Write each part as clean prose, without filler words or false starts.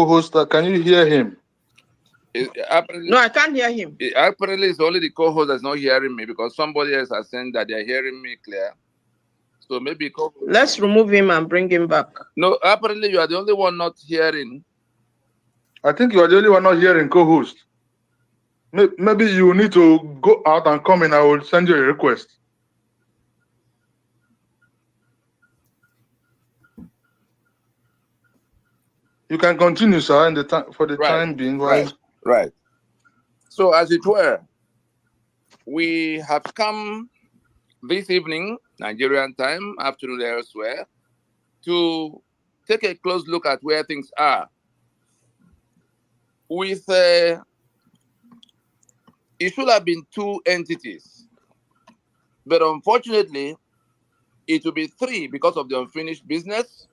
co-host. Can you hear him? No, I can't hear him. Apparently, it's only the co-host that's not hearing me because somebody else has said that they're hearing me clear. So maybe co-host. Let's remove him and bring him back. No, apparently you are the only one not hearing. I think you are the only one not hearing, co-host. Maybe you need to go out and come in. I will send you a request. You can continue, sir, in the for the time being. Right. So, as it were, we have come this evening, Nigerian time, afternoon elsewhere, to take a close look at where things are. With it should have been two entities, but unfortunately, it will be three because of the unfinished business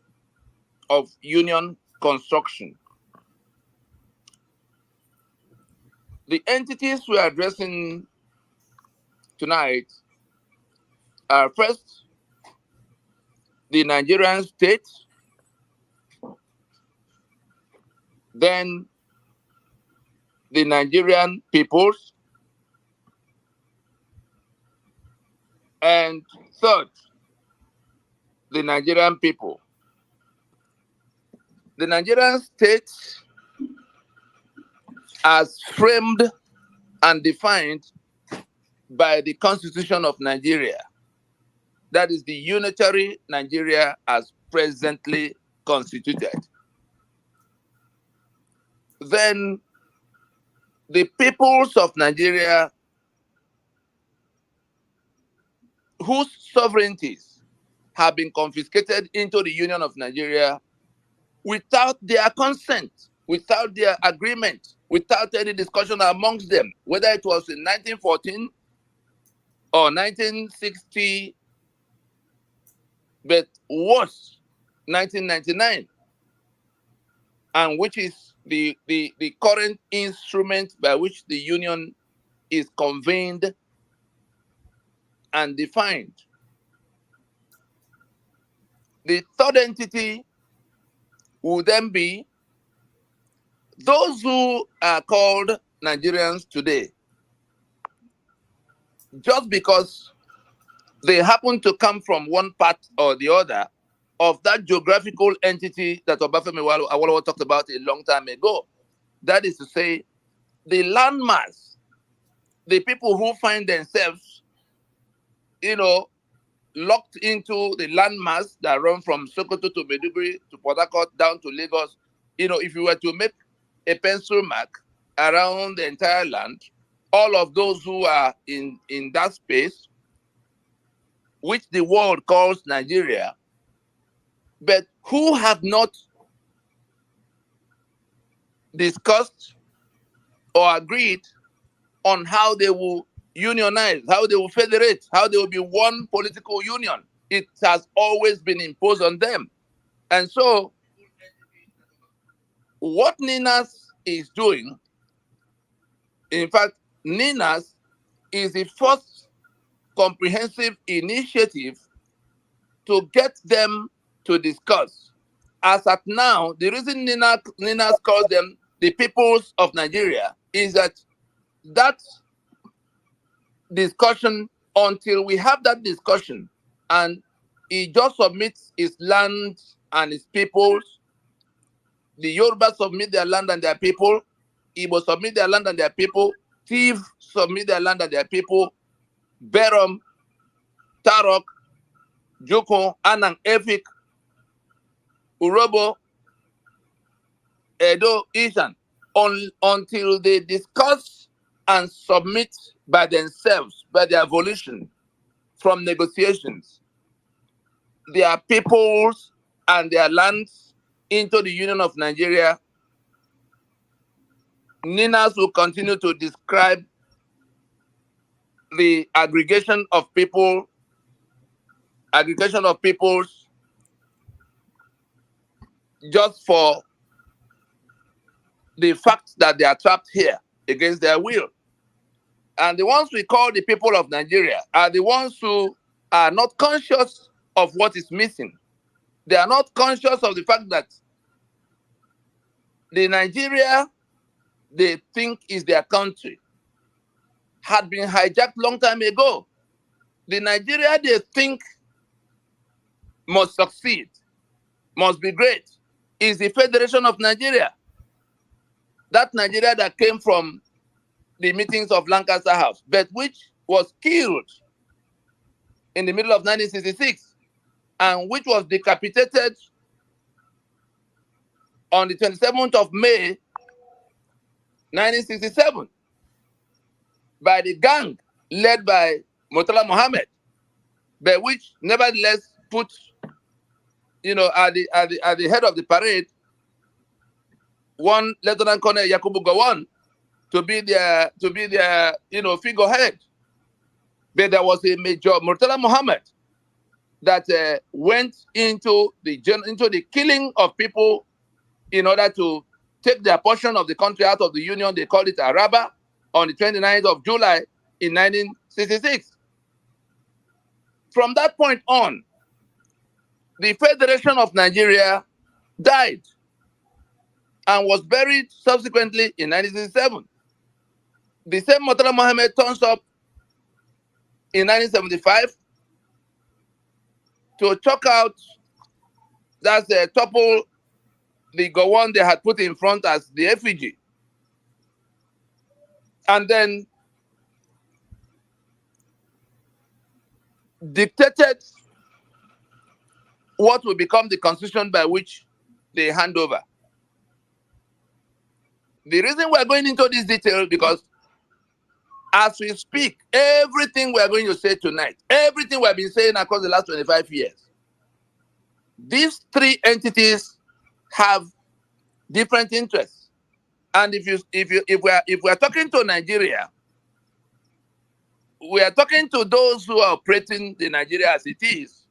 of union construction. The entities we are addressing tonight are first the Nigerian state, then the Nigerian peoples, and third, the Nigerian people. The Nigerian state, as framed and defined by the Constitution of Nigeria, that is the unitary Nigeria as presently constituted. Then the peoples of Nigeria whose sovereignties have been confiscated into the Union of Nigeria without their consent, without their agreement, without any discussion amongst them, whether it was in 1914 or 1960, but worse, 1999, and which is the current instrument by which the union is convened and defined. The third entity would then be those who are called Nigerians today, just because they happen to come from one part or the other of that geographical entity that Obafemi Awolowo talked about a long time ago. That is to say, the landmass, the people who find themselves, locked into the landmass that run from Sokoto to Maiduguri to Port Harcourt down to Lagos. If you were to make a pencil mark around the entire land, all of those who are in that space, which the world calls Nigeria, but who have not discussed or agreed on how they will unionize, how they will federate, how they will be one political union. It has always been imposed on them. And so what NINAS is doing, in fact, NINAS is the first comprehensive initiative to get them to discuss. As at now, the reason NINAS calls them the peoples of Nigeria is that discussion, until we have that discussion and he just submits his land and his peoples, the Yoruba submit their land and their people, Igbo submit their land and their people, Tiv submit their land and their people, Berom, Tarok, Jukun, Anang, Efik, Urobo, Edo, Ishan, until they discuss and submit by themselves, by their volition, from negotiations, their peoples and their lands into the Union of Nigeria. NINAS will continue to describe the aggregation of peoples, just for the fact that they are trapped here against their will. And the ones we call the people of Nigeria are the ones who are not conscious of what is missing. They are not conscious of the fact that the Nigeria they think is their country had been hijacked long time ago. The Nigeria they think must succeed, must be great, is the Federation of Nigeria. That Nigeria that came from the meetings of Lancaster House, but which was killed in the middle of 1966 and which was decapitated on the 27th of May 1967 by the gang led by Murtala Mohammed, but which nevertheless put, at the head of the parade, one Lieutenant Colonel Yakubu Gowon to be their figurehead. But there was a Major Murtala Mohammed that went into the killing of people in order to take their portion of the country out of the Union. They called it Araba on the 29th of July in 1966. From that point on, the Federation of Nigeria died and was buried subsequently in 1967. The same Murtala Mohammed turns up in 1975 to chalk out, topple the Gowon they had put in front as the effigy. And then dictated what will become the constitution by which they hand over. The reason we're going into this detail because as we speak, everything we're going to say tonight, everything we've been saying across the last 25 years, these three entities have different interests. And if we're talking to Nigeria, we are talking to those who are operating the Nigeria as it is,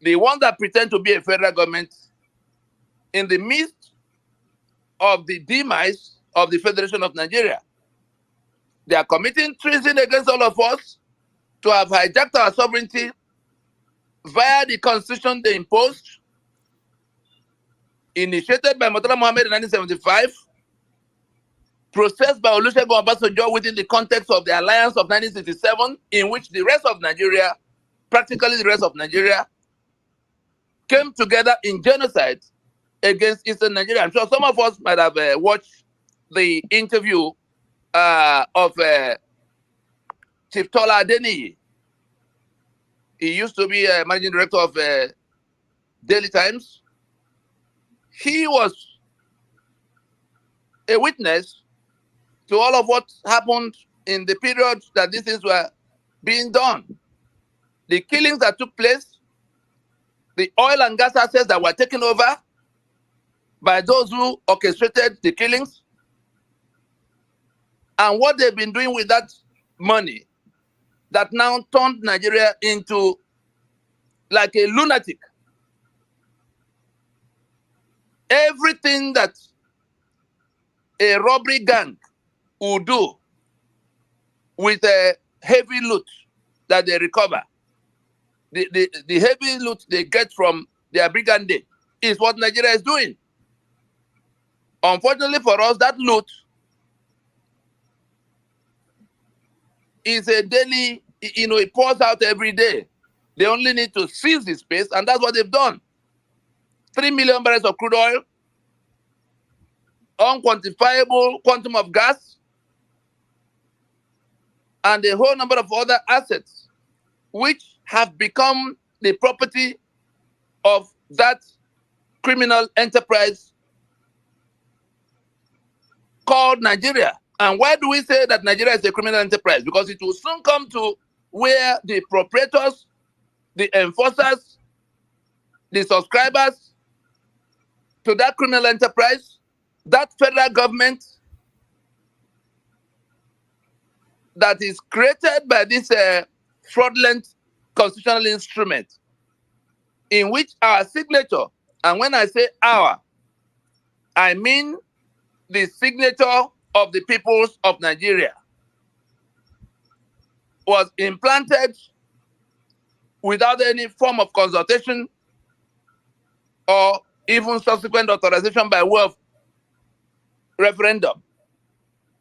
the ones that pretend to be a federal government in the midst of the demise of the Federation of Nigeria. They are committing treason against all of us to have hijacked our sovereignty via the constitution they imposed, initiated by Murtala Mohammed in 1975, processed by Olusegun Obasanjo within the context of the alliance of 1967, in which the rest of Nigeria, practically the rest of Nigeria, came together in genocide against Eastern Nigeria. I'm sure some of us might have watched the interview of Chief Tola Adeniyi. He used to be managing director of Daily Times. He was a witness to all of what happened in the period that these things were being done. The killings that took place, the oil and gas assets that were taken over by those who orchestrated the killings, and what they've been doing with that money that now turned Nigeria into like a lunatic. Everything that a robbery gang would do with a heavy loot that they recover, the heavy loot they get from their brigandage is what Nigeria is doing. Unfortunately for us, that loot is a daily, it pours out every day. They only need to seize the space, and that's what they've done. 3 million barrels of crude oil, unquantifiable quantum of gas, and a whole number of other assets, which have become the property of that criminal enterprise called Nigeria. And why do we say that Nigeria is a criminal enterprise? Because it will soon come to where the proprietors, the enforcers, the subscribers to that criminal enterprise, that federal government that is created by this fraudulent constitutional instrument, in which our signature, and when I say our, I mean the signature of the peoples of Nigeria, was implanted without any form of consultation or even subsequent authorization by way of referendum.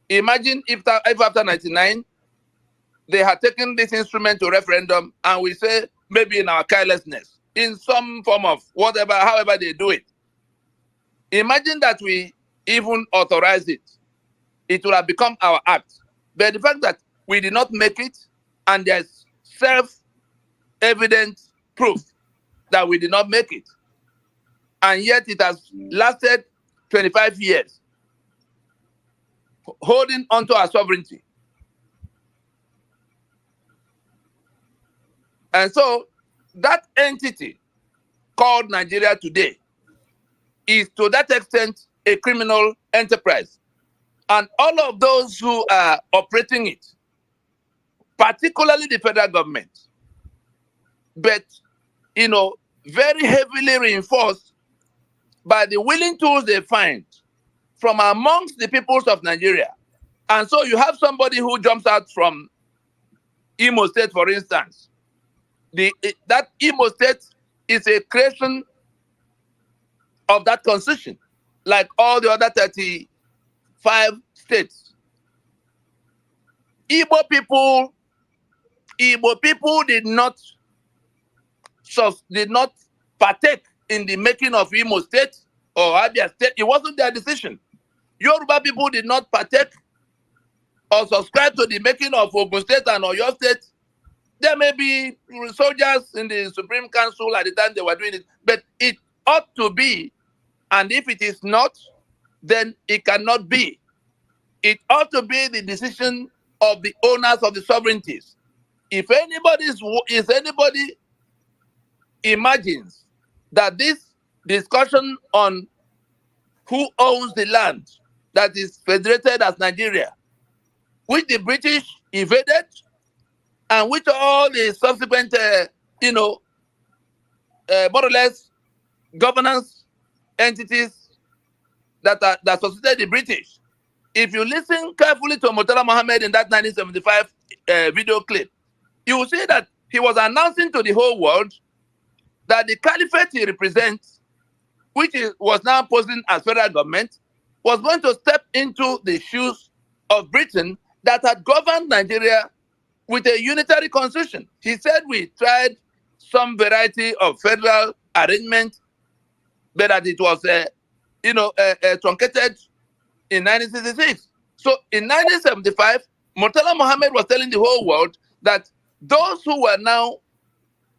Imagine if after 99, they had taken this instrument to referendum, and we say maybe in our carelessness, in some form of whatever, however they do it. Imagine that we even authorize it. It would have become our act. But the fact that we did not make it, and there's self-evident proof that we did not make it, and yet it has lasted 25 years, holding onto our sovereignty. And so that entity called Nigeria today is to that extent a criminal enterprise. And all of those who are operating it, particularly the federal government, but, very heavily reinforced by the willing tools they find from amongst the peoples of Nigeria. And so you have somebody who jumps out from Imo State, for instance. That Imo State is a creation of that constitution, like all the other 35 states. Igbo people did not partake in the making of Imo State or Abia State. It wasn't their decision. Yoruba people did not partake or subscribe to the making of Ogun State and Oyo State. There may be soldiers in the Supreme Council at the time they were doing it, but it ought to be, and if it is not, then it cannot be. It ought to be the decision of the owners of the sovereignties. If anybody imagines that this discussion on who owns the land that is federated as Nigeria, which the British invaded, and which all the subsequent, more or less governance entities that succeeded the British. If you listen carefully to Murtala Mohammed in that 1975 video clip, you will see that he was announcing to the whole world that the caliphate he represents, which was now posing as federal government, was going to step into the shoes of Britain that had governed Nigeria with a unitary constitution. He said we tried some variety of federal arrangement, but that it was, truncated in 1966. So in 1975, Murtala Mohammed was telling the whole world that those who were now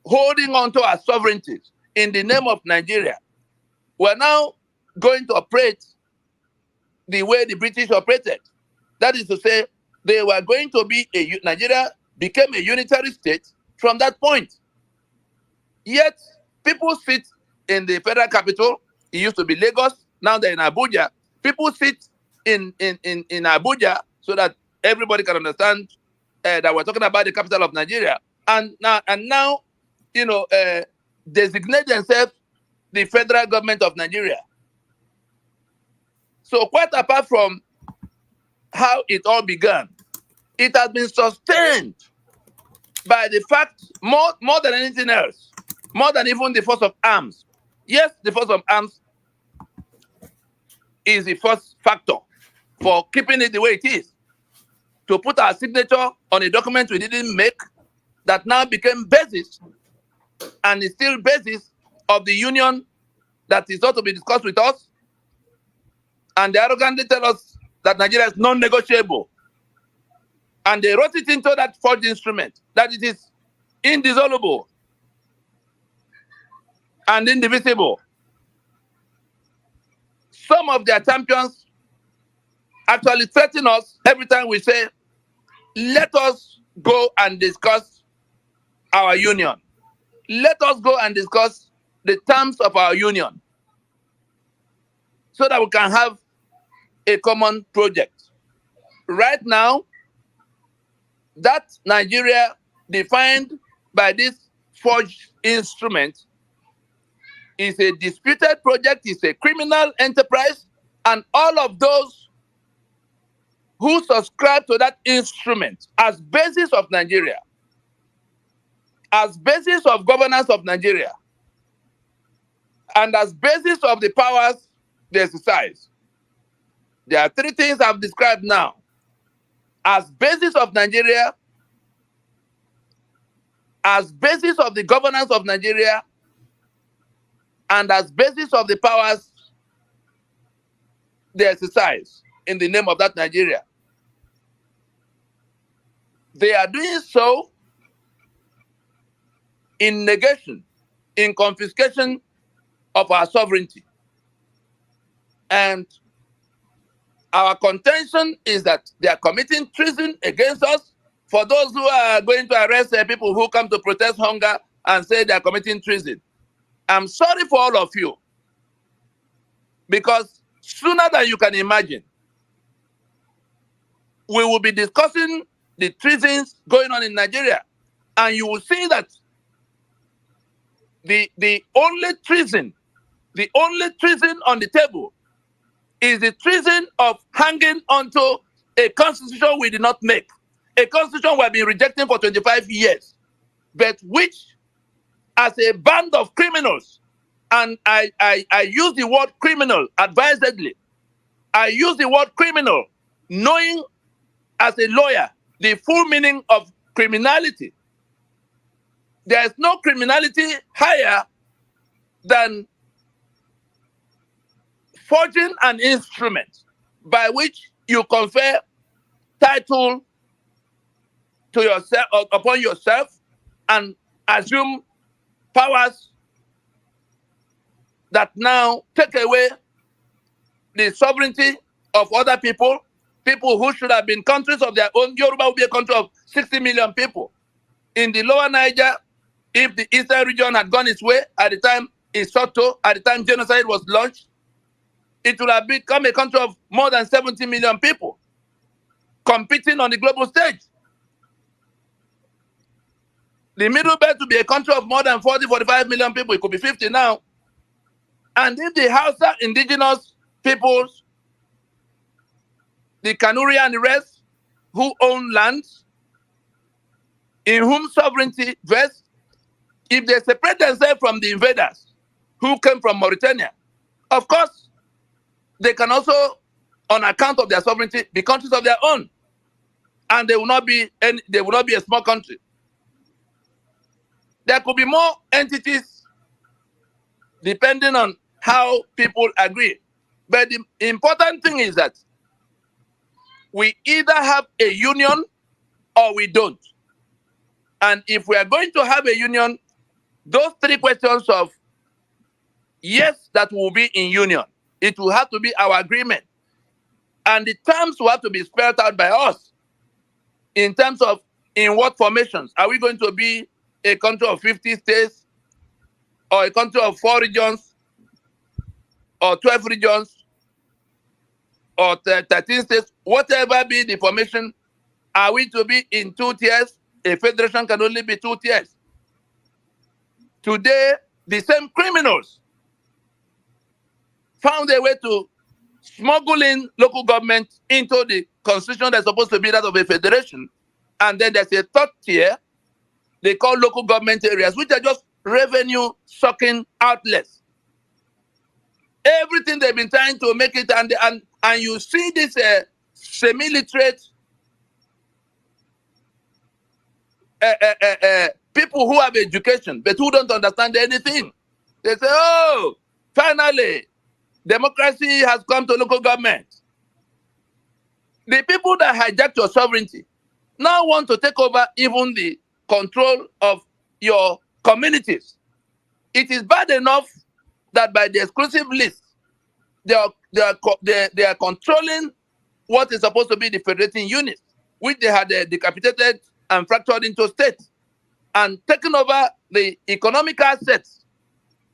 holding on to our sovereignties in the name of Nigeria were now going to operate the way the British operated. That is to say, they were going to be Nigeria became a unitary state from that point. Yet, people sit in the federal capital. It used to be Lagos. Now they're in Abuja. People sit in Abuja so that everybody can understand that we're talking about the capital of Nigeria. And now, designate themselves the federal government of Nigeria. So quite apart from how it all began, it has been sustained by the fact, more than anything else, more than even the force of arms. Yes, the force of arms is the first factor for keeping it the way it is. To put our signature on a document we didn't make that now became basis and is still basis of the union that is not to be discussed with us. And they arrogantly tell us that Nigeria is non-negotiable. And they wrote it into that forged instrument, that it is indissoluble and indivisible. Some of their champions actually threaten us every time we say, let us go and discuss our union. Let us go and discuss the terms of our union so that we can have a common project. Right now, that Nigeria defined by this forged instrument is a disputed project, is a criminal enterprise, and all of those who subscribe to that instrument as basis of Nigeria, as basis of governance of Nigeria, and as basis of the powers they exercise, There are three things I've described now as basis of Nigeria, as basis of the governance of Nigeria, and as basis of the powers they exercise in the name of that Nigeria. They are doing so in negation, in confiscation of our sovereignty. And our contention is that they are committing treason against us. For those who are going to arrest people who come to protest hunger and say they are committing treason, I'm sorry for all of you. Because sooner than you can imagine, we will be discussing the treasons going on in Nigeria. And you will see that the only treason on the table is the treason of hanging onto a constitution we did not make, a constitution we have been rejecting for 25 years, but which, as a band of criminals, and I use the word criminal advisedly, I use the word criminal knowing as a lawyer the full meaning of criminality. There is no criminality higher than forging an instrument by which you confer title to yourself upon yourself and assume powers that now take away the sovereignty of other people who should have been countries of their own. Yoruba will be a country of 60 million people. In the lower Niger, if the eastern region had gone its way at the time Isoto, at the time genocide was launched, it would have become a country of more than 70 million people competing on the global stage. The Middle Belt to be a country of more than 40, 45 million people. It could be 50 now. And if the Hausa indigenous peoples, the Kanuri and the rest, who own lands, in whom sovereignty vests, if they separate themselves from the invaders who came from Mauritania, of course, they can also, on account of their sovereignty, be countries of their own. And they will not be a small country. There could be more entities depending on how people agree. But the important thing is that we either have a union or we don't. And if we are going to have a union, those three questions of yes, that will be in union, it will have to be our agreement. And the terms will have to be spelled out by us in terms of in what formations. Are we going to be a country of 50 states or a country of 4 regions or 12 regions or 13 states, whatever be the formation? Are we to be in 2 tiers? A federation can only be 2 tiers. Today, the same criminals found a way to smuggle in local government into the constitution that's supposed to be that of a federation. And then there's a 3rd tier they call local government areas, which are just revenue-sucking outlets. Everything they've been trying to make it, and you see this semi-literate people who have education but who don't understand anything. They say, oh, finally, democracy has come to local government. The people that hijacked your sovereignty now want to take over even the control of your communities. It is bad enough that by the exclusive list, they are controlling what is supposed to be the federating unit, which they had decapitated and fractured into states, and taken over the economic assets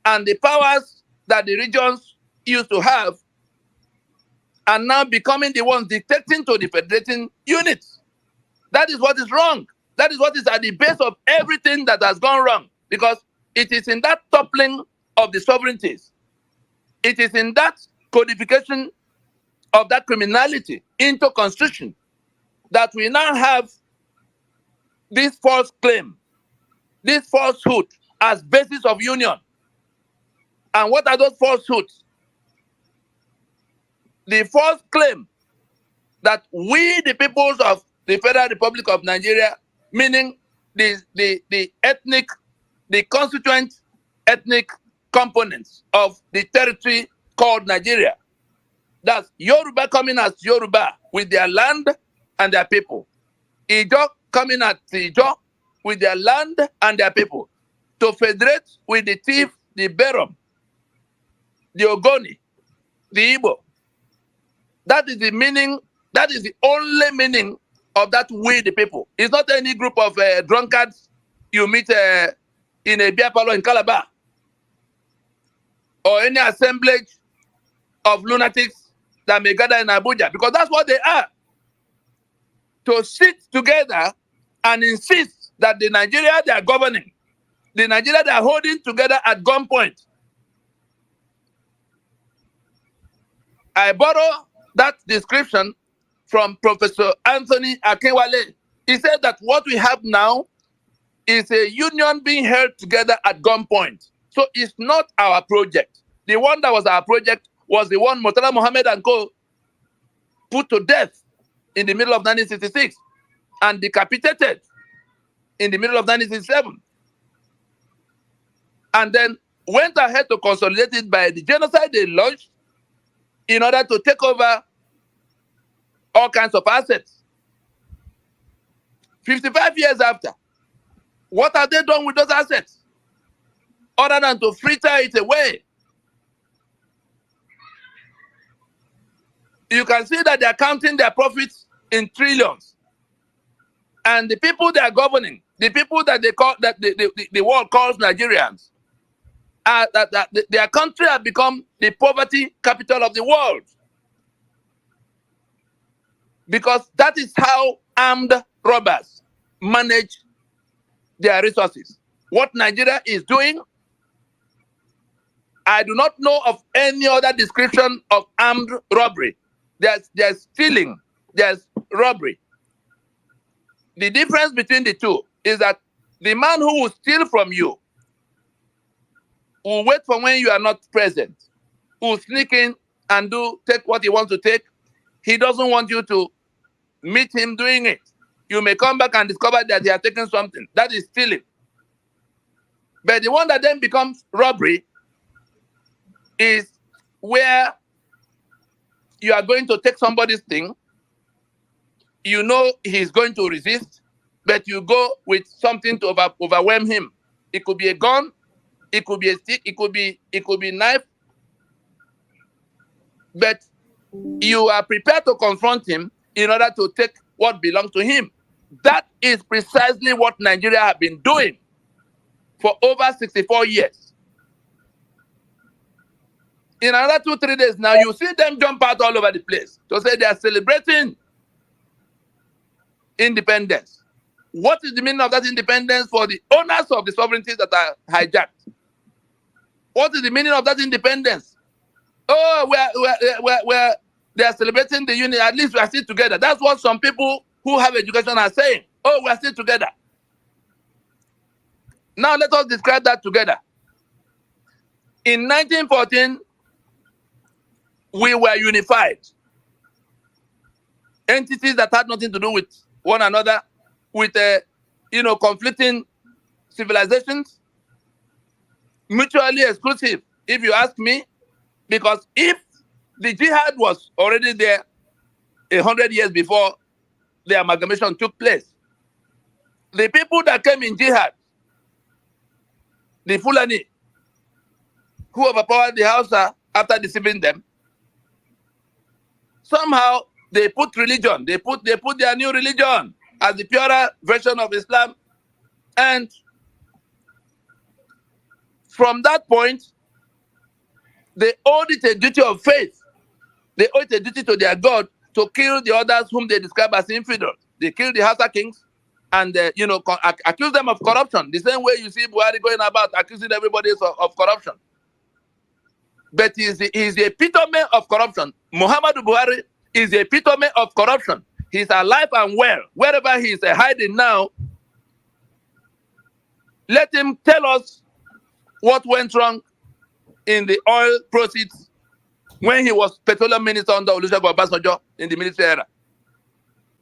and the powers that the regions used to have, and now becoming the ones dictating to the federating units. That is what is wrong. That is what is at the base of everything that has gone wrong, because it is in that toppling of the sovereignties, it is in that codification of that criminality into constitution that we now have this false claim, this falsehood as basis of union. And what are those falsehoods? the false claim that we, the peoples of the Federal Republic of Nigeria, meaning the ethnic, the constituent ethnic components of the territory called Nigeria, that's Yoruba coming as Yoruba with their land and their people, Ijo coming as Ijo with their land and their people, to federate with the Tiv, the Berom, the Ogoni, the Igbo. That is the meaning, that is the only meaning of that we the people. It's not any group of drunkards you meet in a beer parlor in Calabar, or any assemblage of lunatics that may gather in Abuja, because that's what they are. To sit together and insist that the Nigeria they are governing, the Nigeria they are holding together at gunpoint. I borrow that description from Professor Anthony Akinwale. He said that what we have now is a union being held together at gunpoint. So it's not our project. The one that was our project was the one Murtala Mohammed and co. put to death in the middle of 1966 and decapitated in the middle of 1967. And then went ahead to consolidate it by the genocide they launched in order to take over all kinds of assets. 55 years after, what have they done with those assets? Other than to fritter it away. You can see that they are counting their profits in trillions. And the people they are governing, the people that they call, that the world calls Nigerians, their country has become the poverty capital of the world. Because that is how armed robbers manage their resources. What Nigeria is doing, I do not know of any other description of armed robbery. There's stealing, there's robbery. The difference between the two is that the man who will steal from you will wait for when you are not present, will sneak in and take what he wants to take. He doesn't want you to meet him doing it. You may come back and discover that he has taken something. That is stealing. But the one that then becomes robbery is where you are going to take somebody's thing. You know he's going to resist, but you go with something to overwhelm him. It could be a gun, it could be a stick, it could be a knife. But you are prepared to confront him in order to take what belongs to him. That is precisely what Nigeria have been doing for over 64 years. In another 2-3 days now, you see them jump out all over the place to say they are celebrating independence. What is the meaning of that independence for the owners of the sovereignties that are hijacked? What is the meaning of that independence? Oh, they are celebrating the union. At least we are still together. That's what some people who have education are saying. Oh, we are still together. Now let us describe that together. In 1914, we were unified. Entities that had nothing to do with one another, with conflicting civilizations, mutually exclusive, if you ask me, because if the jihad was already there 100 years before the amalgamation took place, the people that came in jihad, the Fulani, who overpowered the Hausa after deceiving them, somehow they put religion, they put their new religion as the purer version of Islam. And from that point, they owed it a duty of faith. They owed it a duty to their God to kill the others whom they describe as infidels. They killed the Hausa kings and accuse them of corruption. The same way you see Buhari going about accusing everybody of corruption. But he's the epitome of corruption. Muhammadu Buhari is the epitome of corruption. He's alive and well. Wherever he's hiding now, let him tell us what went wrong in the oil proceeds when he was petroleum minister under Olusegun Obasanjo in the military era.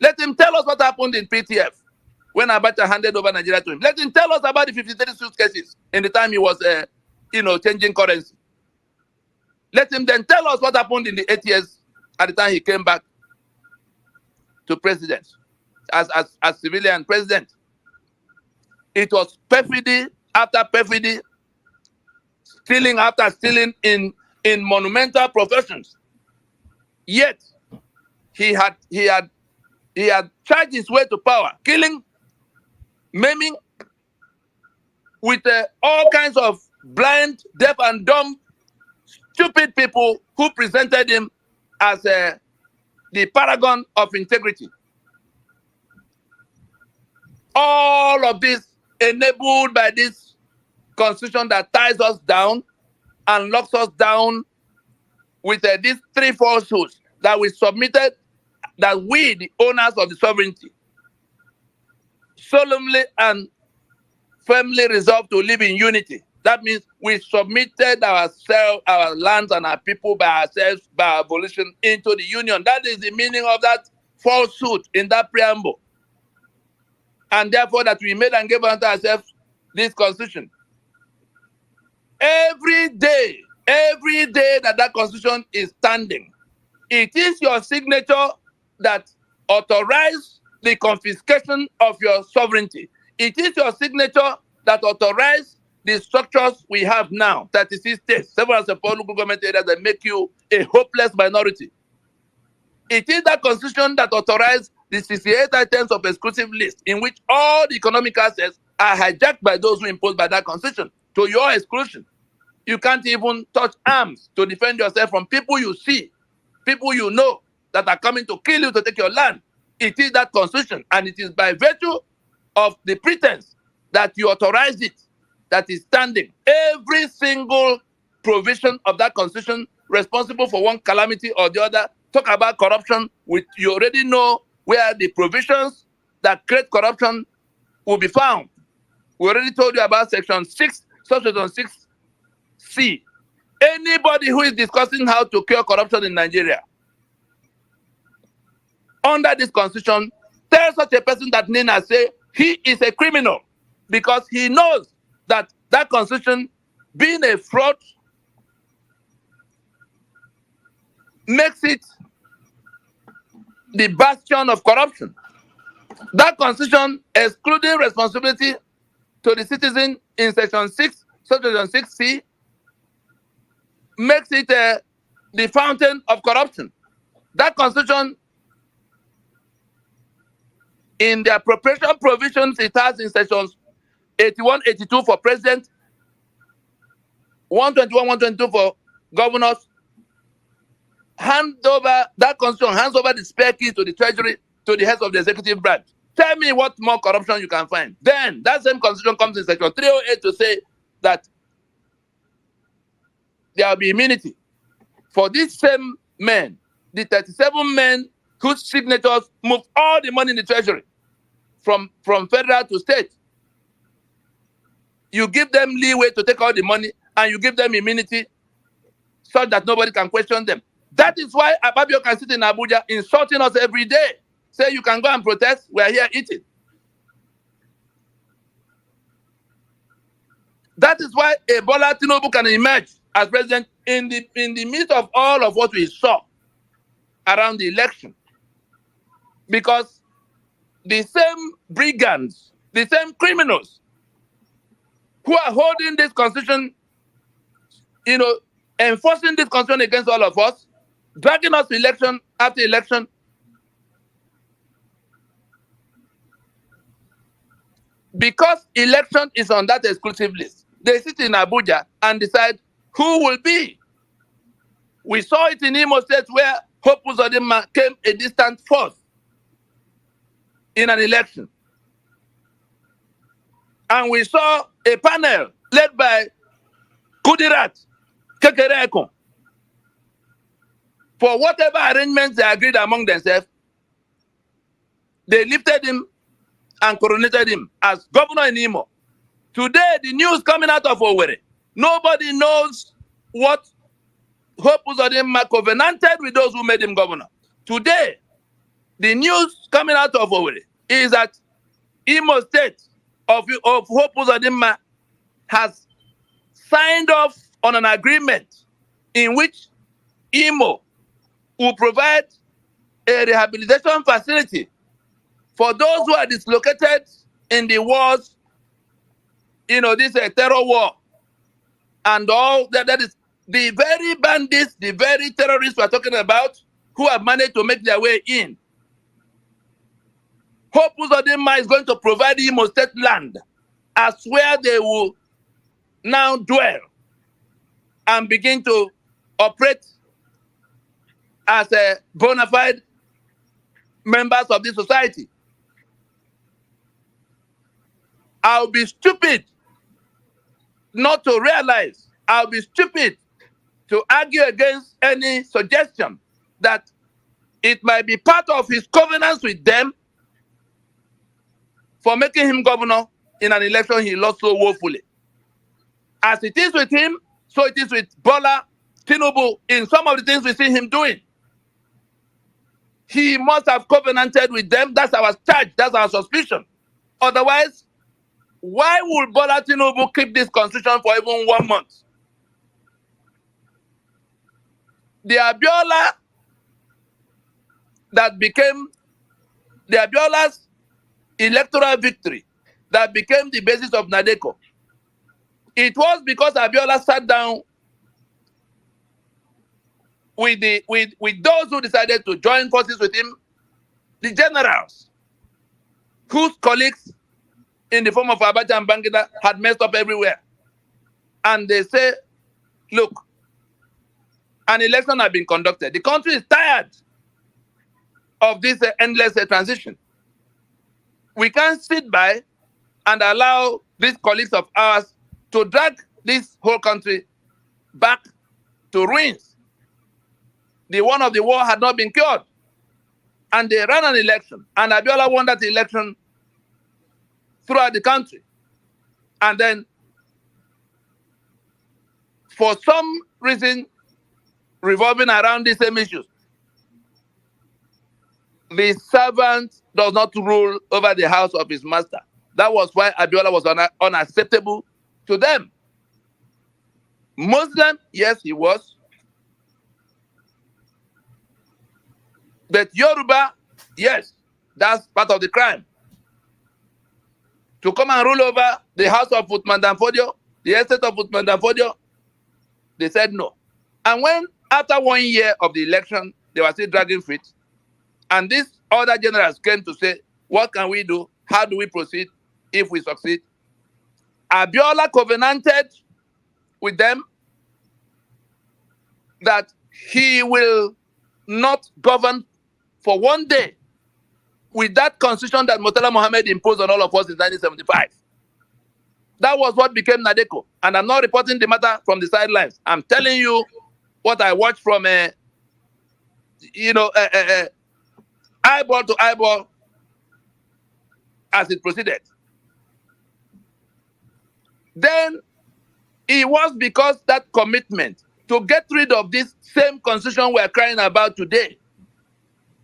Let him tell us what happened in PTF when Abacha handed over Nigeria to him. Let him tell us about the 53 suitcases in the time he was, changing currency. Let him then tell us what happened in the 8 years at the time he came back to president, as civilian president. It was perfidy after perfidy, stealing after stealing in monumental professions. Yet he had charged his way to power, killing, maiming, with all kinds of blind, deaf, and dumb, stupid people who presented him as the paragon of integrity. All of this enabled by this constitution that ties us down and locks us down with these three falsehoods that we submitted, that we, the owners of the sovereignty, solemnly and firmly resolved to live in unity. That means we submitted ourselves, our lands, and our people by ourselves, by our volition, into the union. That is the meaning of that falsehood in that preamble. And therefore, that we made and gave unto ourselves this constitution. Every day that constitution is standing, it is your signature that authorizes the confiscation of your sovereignty. It is your signature that authorizes the structures we have now, 36 states, several local government areas that make you a hopeless minority. It is that constitution that authorizes the 68 items of exclusive list, in which all the economic assets are hijacked by those who imposed by that constitution to your exclusion. You can't even touch arms to defend yourself from people you see, people you know that are coming to kill you to take your land. It is that constitution, and it is by virtue of the pretense that you authorize it that is standing. Every single provision of that constitution responsible for one calamity or the other. Talk about corruption, you already know where the provisions that create corruption will be found. We already told you about section 6, subsection 6C. Anybody who is discussing how to cure corruption in Nigeria, under this constitution, tell such a person that Nina say he is a criminal, because he knows that that constitution, being a fraud, makes it the bastion of corruption. That constitution, excluding responsibility to the citizen in section 6, subsection 6C, makes it the fountain of corruption. That constitution, in the appropriation provisions it has in sections 81, 82 for president, 121, 122 for governors, that constitution hands over the spare key to the treasury, to the heads of the executive branch. Tell me what more corruption you can find. Then that same constitution comes in section 308 to say that there will be immunity for these same men, the 37 men whose signatures move all the money in the treasury from federal to state. You give them leeway to take all the money, and you give them immunity so that nobody can question them. That is why Ababio can sit in Abuja insulting us every day. Say you can go and protest, we are here eating. That is why Ebola Tinubu can emerge as president in the midst of all of what we saw around the election. Because the same brigands, the same criminals who are holding this constitution, enforcing this constitution against all of us, dragging us election after election, because election is on that exclusive list, they sit in Abuja and decide who will be. We saw it in Imo State, where Hope Uzodinma came a distant fourth in an election. And we saw a panel led by Kudirat Kekereekun. For whatever arrangements they agreed among themselves, they lifted him and coronated him as governor in Imo. Today, the news coming out of Owerri, nobody knows what Hope Uzodinma covenanted with those who made him governor. Today, the news coming out of Owerri is that Imo State of Hope Uzodinma has signed off on an agreement in which Imo will provide a rehabilitation facility for those who are dislocated in the wars, this terror war and all that. That is the very bandits, the very terrorists we're talking about who have managed to make their way in. Hope Uzodinma is going to provide Imo State land as where they will now dwell and begin to operate as a bona fide members of this society. I'll be stupid not to realize, I'll be stupid to argue against any suggestion that it might be part of his covenants with them for making him governor in an election he lost so woefully. As it is with him, so it is with Bola Tinubu in some of the things we see him doing. He must have covenanted with them. That's our charge. That's our suspicion. Otherwise, why would Bola Tinubu keep this constitution for even 1 month? The Abiola that became the Abiola's electoral victory that became the basis of Nadeko. It was because Abiola sat down with those who decided to join forces with him, the generals, whose colleagues in the form of Abacha and Bangida had messed up everywhere. And they say, look, an election has been conducted. The country is tired of this endless transition. We can't sit by and allow these colleagues of ours to drag this whole country back to ruins. The one of the war had not been cured. And they ran an election. And Abiola won that election throughout the country. And then, for some reason, revolving around these same issues, the servant does not rule over the house of his master. That was why Abiola was unacceptable to them. Muslim, yes, he was. But Yoruba, yes, that's part of the crime. To come and rule over the house of Uthman Danfodio, the estate of Uthman Danfodio, they said no. And when, after 1 year of the election, they were still dragging feet, and these other generals came to say, what can we do? How do we proceed if we succeed? Abiola covenanted with them that he will not govern for 1 day with that constitution that Murtala Mohammed imposed on all of us in 1975. That was what became Nadeko. And I'm not reporting the matter from the sidelines. I'm telling you what I watched from eyeball to eyeball as it proceeded. Then it was because that commitment to get rid of this same constitution we're crying about today.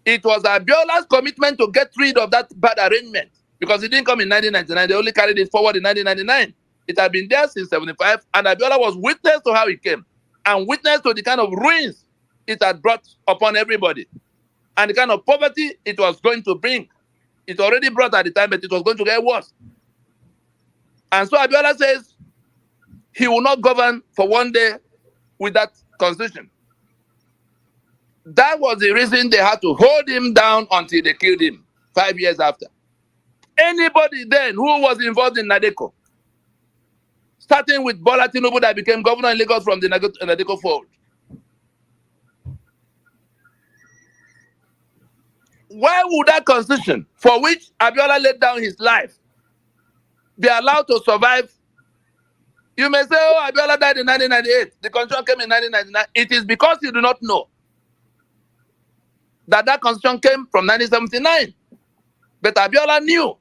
It was Abiola's commitment to get rid of that bad arrangement, because it didn't come in 1999. They only carried it forward in 1999. It had been there since 75, and Abiola was witness to how it came and witness to the kind of ruins it had brought upon everybody and the kind of poverty it was going to bring. It already brought at the time, but it was going to get worse. And so Abiola says he will not govern for 1 day with that constitution. That was the reason they had to hold him down until they killed him 5 years after. Anybody then who was involved in Nadeko, starting with Bola Tinubu that became governor in Lagos from the Nadeko fold, why would that constitution, for which Abiola laid down his life, be allowed to survive? You may say, oh, Abiola died in 1998. The constitution came in 1999. It is because you do not know that constitution came from 1979. But Abiola knew.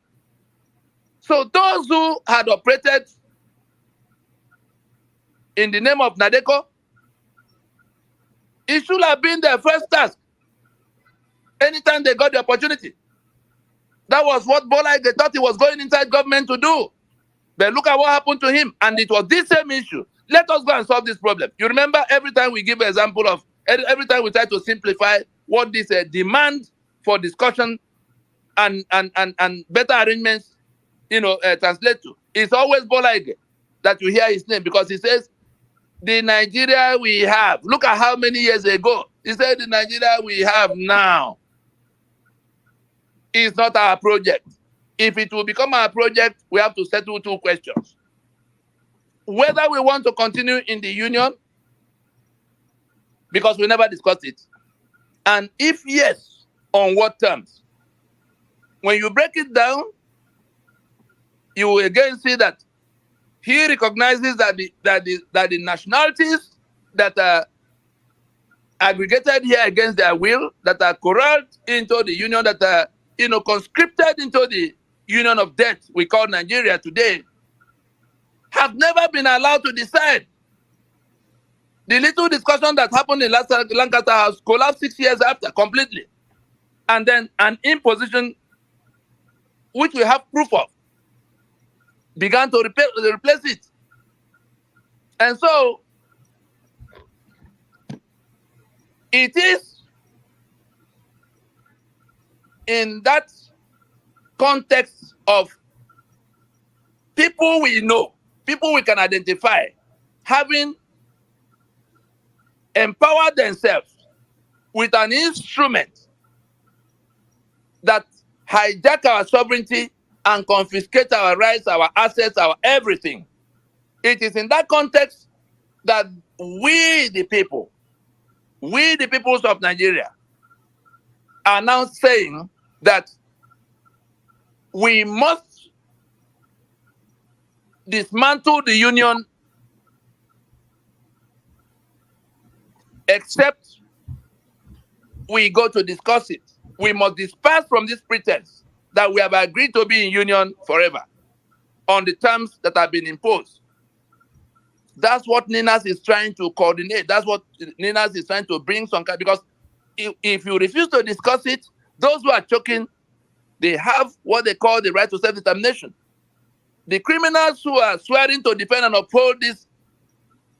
So those who had operated in the name of Nadeko It should have been their first task. Anytime they got the opportunity. That was what Bola they thought he was going inside government to do. But look at what happened to him. And it was this same issue. Let us go and solve this problem. You remember every time we give an example of, every time we try to simplify what this demand for discussion and better arrangements, translate to. It's always Bola that you hear his name, because he says, the Nigeria we have. Look at how many years ago. He said the Nigeria we have now is not our project. If it will become our project, we have to settle two questions. Whether we want to continue in the union, because we never discussed it, and if yes, on what terms. When you break it down, you will again see that he recognizes that the nationalities that are aggregated here against their will, that are corralled into the union, that are conscripted into the union of death we call Nigeria today, have never been allowed to decide. The little discussion that happened in Lancaster House collapsed 6 years after completely. And then an imposition, which we have proof of, began to replace it. And so, it is in that context of people we know, people we can identify, having empowered themselves with an instrument that hijack our sovereignty and confiscate our rights, our assets, our everything. It is in that context that we, the peoples of Nigeria, are now saying that we must dismantle the union except we go to discuss it. We must disperse from this pretense that we have agreed to be in union forever on the terms that have been imposed. That's what Ninas is trying to coordinate. That's what Ninas is trying to bring some kind, because if you refuse to discuss it, those who are choking, they have what they call the right to self-determination. The criminals who are swearing to defend and uphold this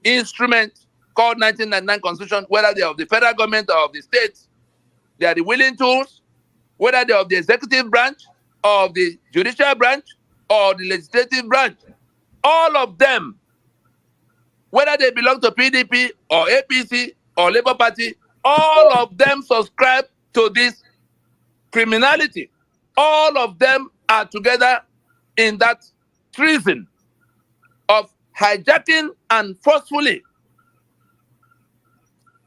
instrument called 1999 Constitution, whether they are of the federal government or of the states, they are the willing tools, whether they are of the executive branch, or of the judicial branch, or the legislative branch. All of them, whether they belong to PDP or APC or Labour Party, all of them subscribe to this criminality. All of them are together in that treason of hijacking and forcefully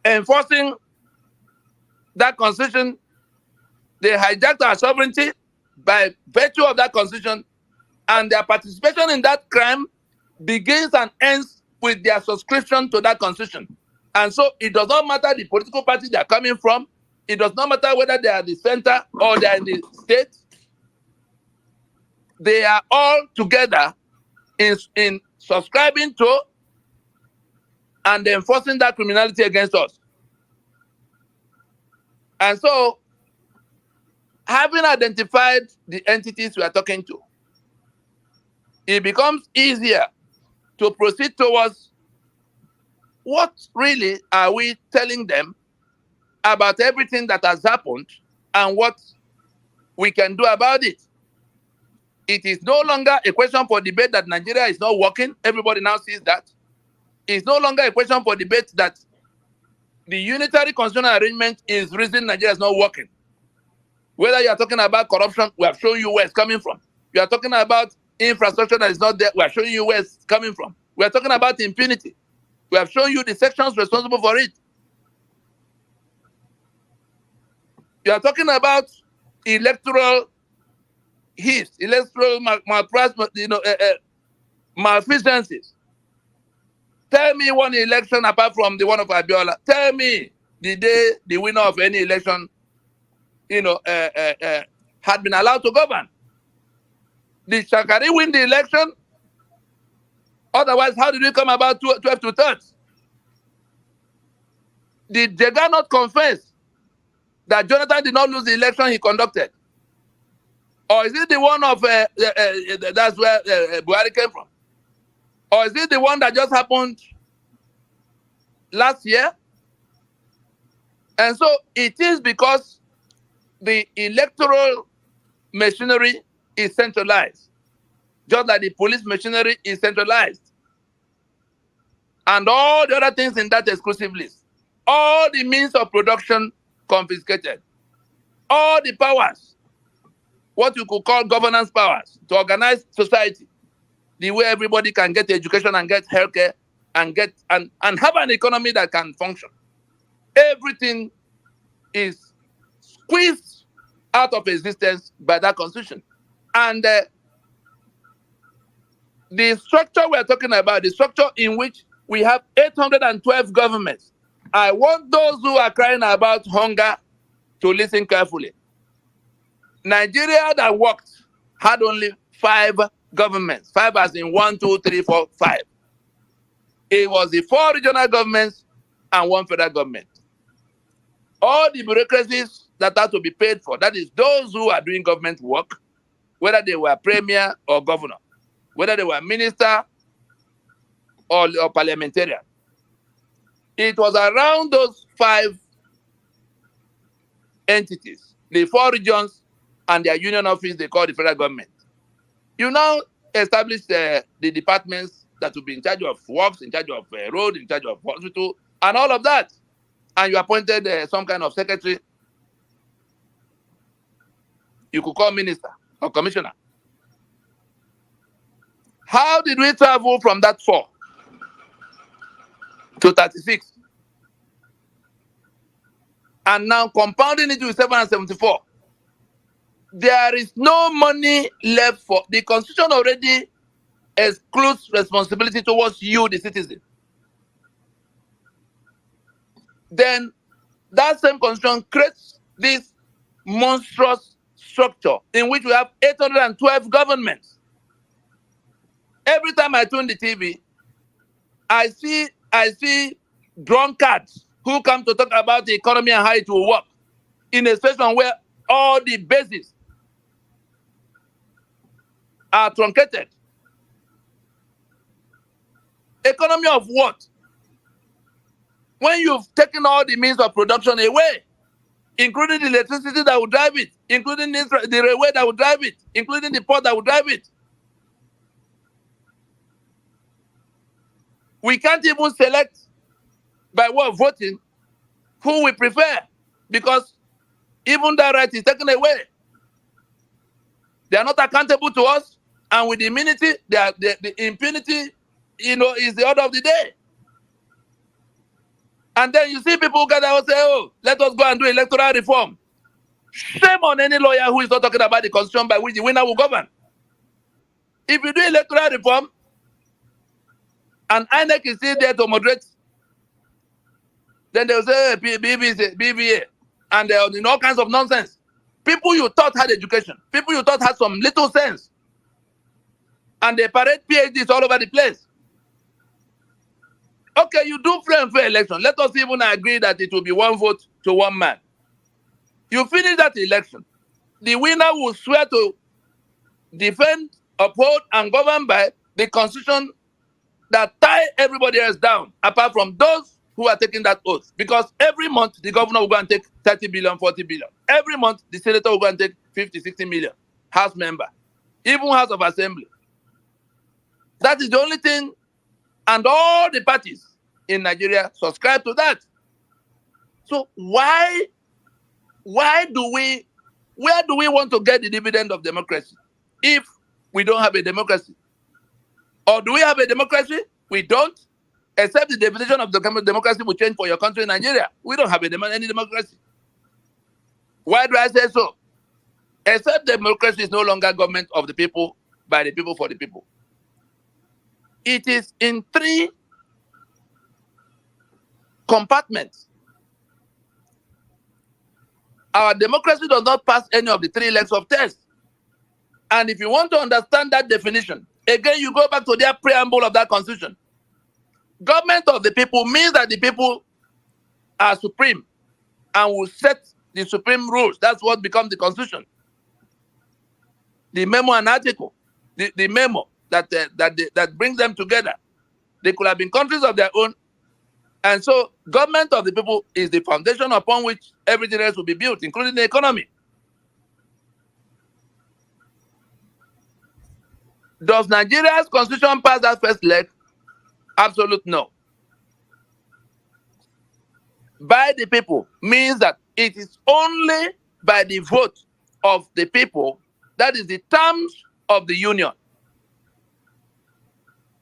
enforcing that constitution. They hijacked our sovereignty by virtue of that constitution, and their participation in that crime begins and ends with their subscription to that constitution. And so it does not matter the political party they are coming from. It does not matter whether they are the center or they are in the state. They are all together in subscribing to and enforcing that criminality against us. And so, having identified the entities we are talking to, it becomes easier to proceed towards what really are we telling them about everything that has happened and what we can do about it. It is no longer a question for debate that Nigeria is not working. Everybody now sees that. It's no longer a question for debate that the unitary constitutional arrangement is the reason Nigeria is not working. Whether you are talking about corruption, we have shown you where it's coming from. You are talking about infrastructure that is not there, we are showing you where it's coming from. We are talking about impunity. We have shown you the sections responsible for it. You are talking about electoral hits, electoral malfeasances. Tell me one election apart from the one of Abiola. Tell me the day the winner of any election, had been allowed to govern. Did Shakari win the election? Otherwise, how did we come about 12 to 3rd? Did Jega not confess that Jonathan did not lose the election he conducted? Or is it the one of, that's where Buhari came from? Or is it the one that just happened last year? And so it is because the electoral machinery is centralized, just like the police machinery is centralized. And all the other things in that exclusive list. All the means of production confiscated. All the powers, what you could call governance powers, to organize society the way everybody can get education and get healthcare and get and have an economy that can function. Everything is squeezed out of existence by that constitution. And the structure we're talking about, the structure in which we have 812 governments. I want those who are crying about hunger to listen carefully. Nigeria that worked had only 5 governments. 5 as in 1, 2, 3, 4, 5. It was the 4 regional governments and 1 federal government. All the bureaucracies that had to be paid for, that is those who are doing government work, whether they were premier or governor, whether they were minister or parliamentarian. It was around those 5 entities, the 4 regions and their union office they call the federal government. You now establish the departments that will be in charge of works, in charge of road, in charge of hospital, and all of that. And you appointed some kind of secretary. You could call minister or commissioner. How did we travel from that 4 to 36? And now compounding it with 774. There is no money left for the constitution already excludes responsibility towards you, the citizen. Then that same constitution creates this monstrous structure in which we have 812 governments. Every time I tune the TV, I see drunkards who come to talk about the economy and how it will work in a situation where all the bases are truncated. Economy of what? When you've taken all the means of production away, including the electricity that will drive it, including the railway that will drive it, including the port that will drive it. We can't even select by way of voting who we prefer because even that right is taken away. They are not accountable to us, and with immunity, the impunity, is the order of the day. And then you see people gather and say, "Oh, let us go and do electoral reform." Shame on any lawyer who is not talking about the constitution by which the winner will govern. If you do electoral reform, and INEC is still there to moderate, then they'll say BBA, and all kinds of nonsense. People you thought had education, people you thought had some little sense, and they parade PhDs all over the place. Okay, you do free and fair election. Let us even agree that it will be 1 vote to 1 man. You finish that election. The winner will swear to defend, uphold, and govern by the constitution that tie everybody else down, apart from those who are taking that oath. Because every month, the governor will go and take 30 billion, 40 billion. Every month, the senator will go and take 50, 60 million. House member. Even House of Assembly. That is the only thing. And all the parties in Nigeria subscribe to that. So where do we want to get the dividend of democracy if we don't have a democracy? Or do we have a democracy? We don't. Except the definition of the democracy will change for your country in Nigeria. We don't have any democracy. Why do I say so? Except democracy is no longer government of the people, by the people, for the people. It is in 3 compartments. Our democracy does not pass any of the 3 legs of test. And if you want to understand that definition, again, you go back to their preamble of that constitution. Government of the people means that the people are supreme and will set the supreme rules. That's what becomes the constitution. The memo and article, the memo that brings them together. They could have been countries of their own. And so government of the people is the foundation upon which everything else will be built, including the economy. Does Nigeria's constitution pass that first leg? Absolute no. By the people means that it is only by the vote of the people, that is the terms of the union,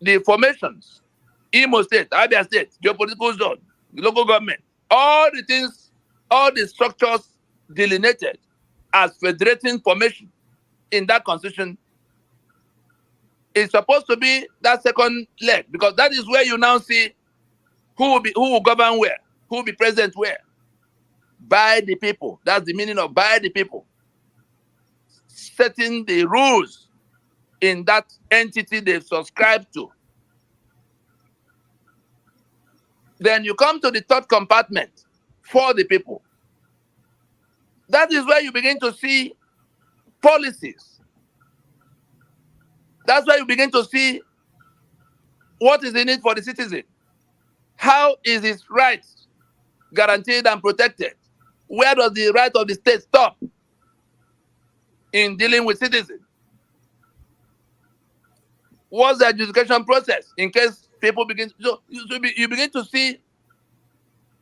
the formations, Imo State, Abia State, geopolitical zone, local government, all the things, all the structures delineated as federating formation in that constitution is supposed to be that second leg, because that is where you now see who will govern where, who will be president where. By the people. That's the meaning of by the people. Setting the rules in that entity they subscribe to. Then you come to the third compartment, for the people. That is where you begin to see policies. That's where you begin to see what is in it for the citizen. How is his rights guaranteed and protected? Where does the right of the state stop in dealing with citizens? What's the adjudication process in case people begin? So you begin to see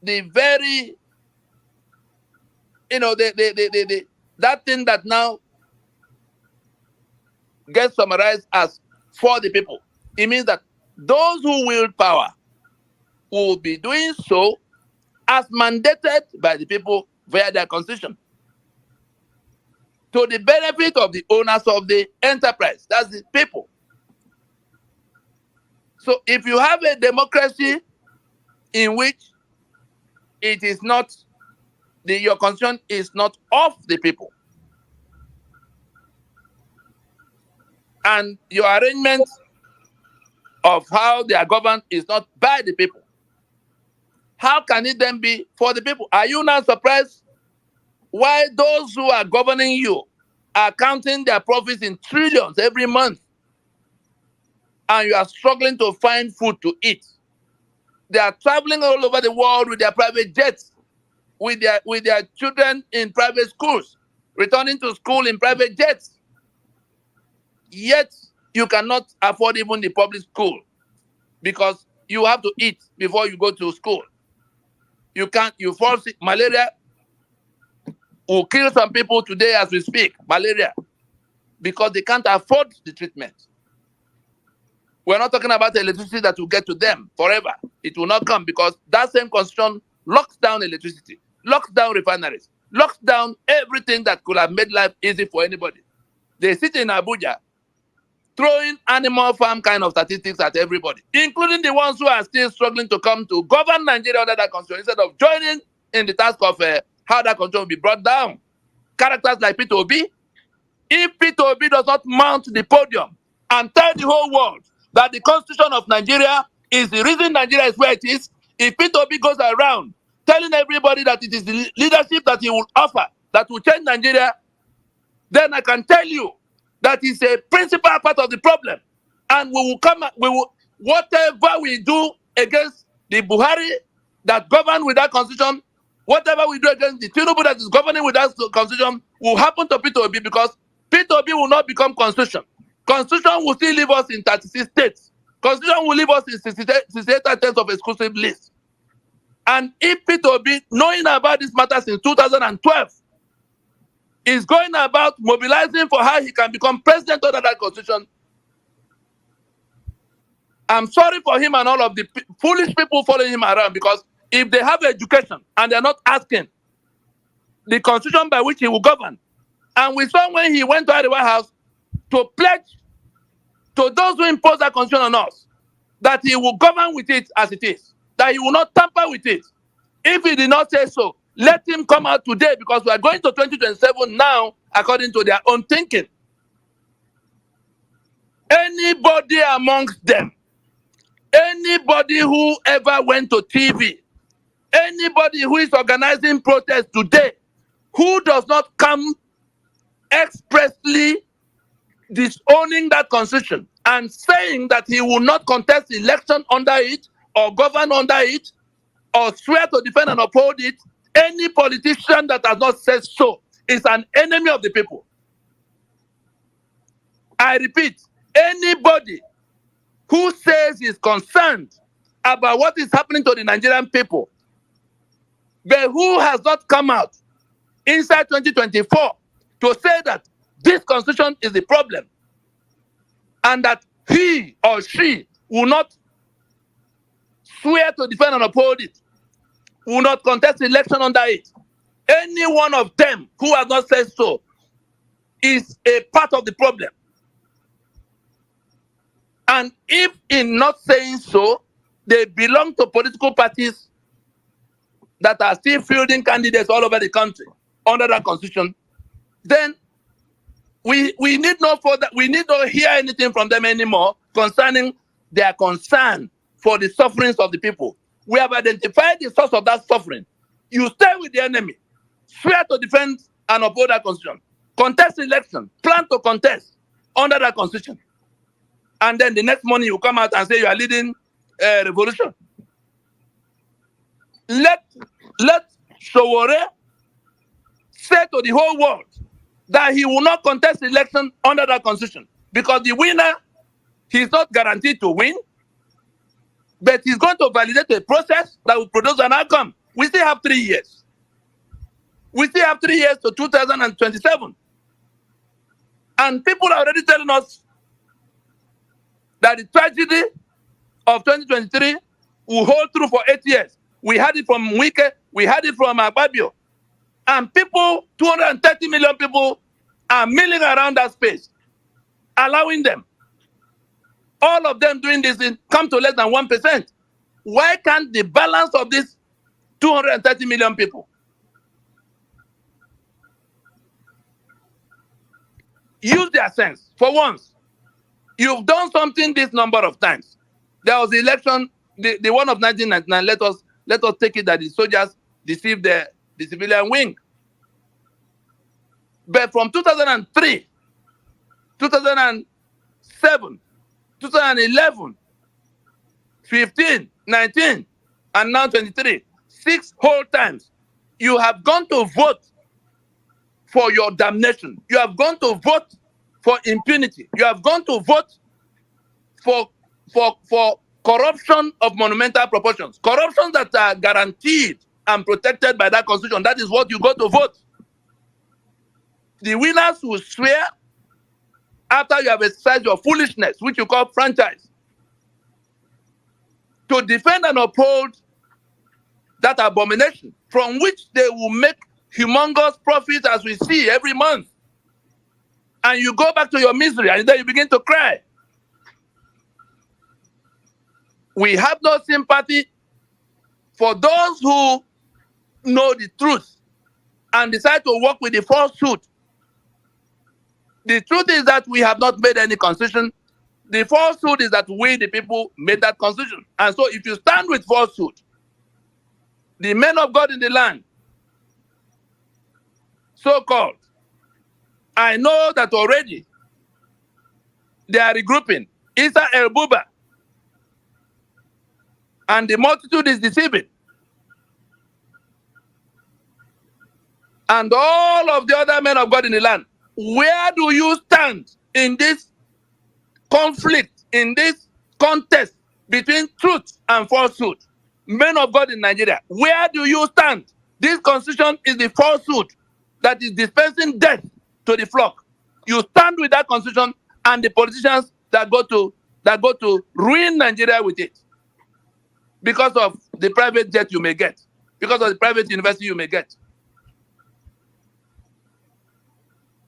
the very, that thing that now gets summarized as for the people. It means that those who wield power will be doing so as mandated by the people via their constitution, to the benefit of the owners of the enterprise, that's the people. So if you have a democracy in which it is not, your constitution is not of the people, and your arrangement of how they are governed is not by the people, how can it then be for the people? Are you not surprised why those who are governing you are counting their profits in trillions every month, and you are struggling to find food to eat? They are traveling all over the world with their private jets, with their children in private schools, returning to school in private jets. Yet you cannot afford even the public school because you have to eat before you go to school. You fall sick. Malaria will kill some people today as we speak, malaria, because they can't afford the treatment. We're not talking about the electricity that will get to them forever. It will not come because that same constitution locks down electricity, locks down refineries, locks down everything that could have made life easy for anybody. They sit in Abuja throwing animal farm kind of statistics at everybody, including the ones who are still struggling to come to govern Nigeria under that constitution, instead of joining in the task of how that constitution will be brought down. Characters like Peter Obi, if Peter Obi does not mount the podium and tell the whole world that the constitution of Nigeria is the reason Nigeria is where it is, if Peter Obi goes around telling everybody that it is the leadership that he will offer that will change Nigeria, then I can tell you that is a principal part of the problem. And whatever we do against the Buhari that govern with that constitution, whatever we do against the Tinubu that is governing with that constitution will happen to Peter Obi, because Peter Obi will not become constitution. Constitution will still leave us in 36 states. Constitution will leave us in 68 items of exclusive list. And if Peter Obi, knowing about this matter since 2012, is going about mobilizing for how he can become president under that constitution, I'm sorry for him and all of the foolish people following him around, because if they have education and they're not asking the constitution by which he will govern, and we saw when he went to the White House to pledge to those who impose that constitution on us that he will govern with it as it is, that he will not tamper with it. If he did not say so, let him come out today, because we are going to 2027 now, according to their own thinking. Anybody amongst them, anybody who ever went to TV Anybody who is organizing protest today who does not come expressly disowning that constitution and saying that he will not contest election under it or govern under it or swear to defend and uphold it, any politician that has not said so is an enemy of the people. I repeat, anybody who says he's concerned about what is happening to the Nigerian people, but who has not come out inside 2024 to say that this constitution is the problem and that he or she will not swear to defend and uphold it, will not contest election under it. Any one of them who has not said so is a part of the problem. And if in not saying so, they belong to political parties that are still fielding candidates all over the country under that constitution, then we need no further, we need not hear anything from them anymore concerning their concern for the sufferings of the people. We have identified the source of that suffering. You stay with the enemy, swear to defend and uphold that constitution, contest election, plan to contest under that constitution, and then the next morning you come out and say you are leading a revolution. Let Sowore say to the whole world that he will not contest election under that constitution because the winner, he's not guaranteed to win, but he's going to validate a process that will produce an outcome. We still have 3 years. We still have 3 years to 2027. And people are already telling us that the tragedy of 2023 will hold through for 8 years. We had it from Wike, we had it from Agbabio. And people, 230 million people, are milling around that space, allowing them. All of them doing this come to less than 1%. Why can't the balance of these 230 million people use their sense for once? You've done something this number of times. There was the election, the one of 1999. Let us take it that the soldiers deceived the civilian wing. But from 2003, 2007, 2011, 15, 19, and now 23, 6 whole times, you have gone to vote for your damnation. You have gone to vote for impunity. You have gone to vote for corruption of monumental proportions. Corruption that are guaranteed and protected by that constitution. That is what you go to vote. The winners will swear after you have exercised your foolishness, which you call franchise, to defend and uphold that abomination from which they will make humongous profits, as we see every month. And you go back to your misery and then you begin to cry. We have no sympathy for those who know the truth and decide to work with the falsehood. The truth is that we have not made any constitution. The falsehood is that we, the people, made that constitution. And so if you stand with falsehood, the men of God in the land, so-called, I know that already they are regrouping. Isa El Buba. And the multitude is deceiving. And all of the other men of God in the land, where do you stand in this conflict, in this contest between truth and falsehood? Men of God in Nigeria, where do you stand? This constitution is the falsehood that is dispensing death to the flock. You stand with that constitution and the politicians that go to ruin Nigeria with it because of the private jet you may get, because of the private university you may get.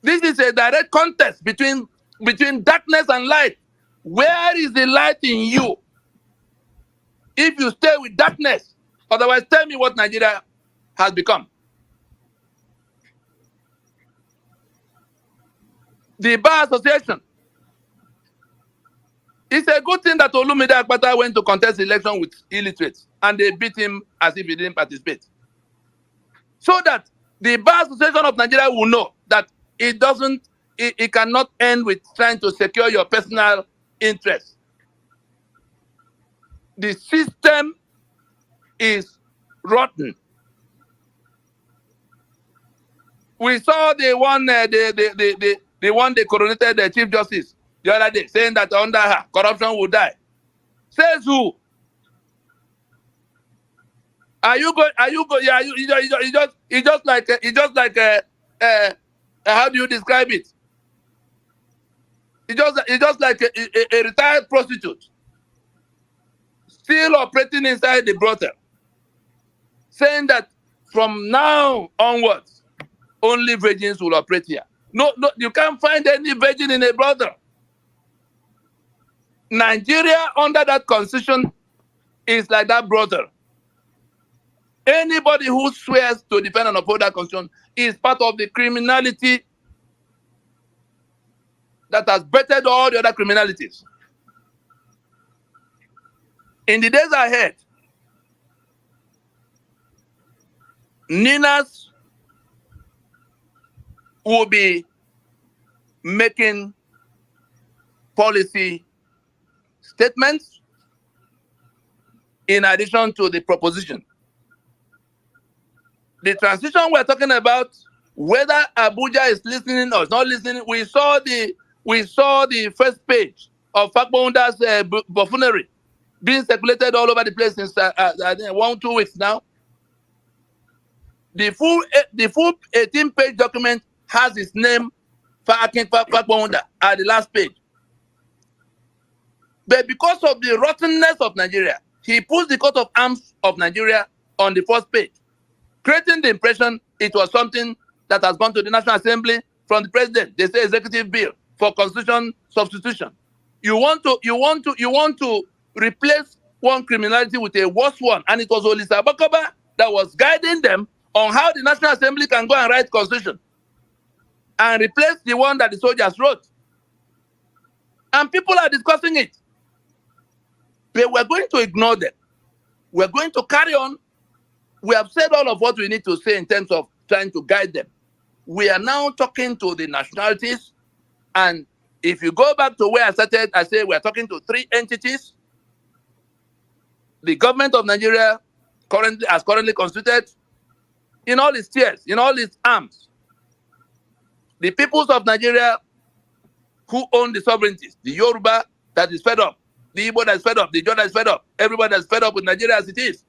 This is a direct contest between darkness and light. Where is the light in you? If you stay with darkness, otherwise tell me what Nigeria has become. The Bar Association It's a good thing that Olumide Akpata went to contest the election with illiterates, and they beat him as if he didn't participate. So that the Bar Association of Nigeria will know that it cannot end with trying to secure your personal interests. The system is rotten. We saw the one they coronated the Chief Justice the other day, saying that under her corruption will die. Says who? Are you going? Yeah, it's just like how do you describe it? It's just like a retired prostitute still operating inside the brothel, saying that from now onwards, only virgins will operate here. No, you can't find any virgin in a brothel. Nigeria, under that constitution, is like that brothel. Anybody who swears to defend and uphold that constitution is part of the criminality that has bettered all the other criminalities. In the days ahead, Ninas will be making policy statements in addition to the proposition. The transition we're talking about, whether Abuja is listening or not listening, we saw the first page of Fakbonda's buffoonery being circulated all over the place since 1-2 weeks now. The full 18-page document has his name, Fakbonda, at the last page. But because of the rottenness of Nigeria, he puts the coat of arms of Nigeria on the first page, creating the impression it was something that has gone to the National Assembly from the president. They say executive bill for constitution substitution. You want to replace one criminality with a worse one, and it was Olisa Bakoba that was guiding them on how the National Assembly can go and write constitution and replace the one that the soldiers wrote. And people are discussing it. But we're going to ignore them. We're going to carry on. We have said all of what we need to say in terms of trying to guide them. We are now talking to the nationalities. And if you go back to where I started, I say we're talking to three entities. The government of Nigeria currently constituted in all its tiers, in all its arms. The peoples of Nigeria who own the sovereignties, the Yoruba that is fed up, the Igbo that is fed up, the Ijaw that is fed up, everybody that is fed up with Nigeria as it is.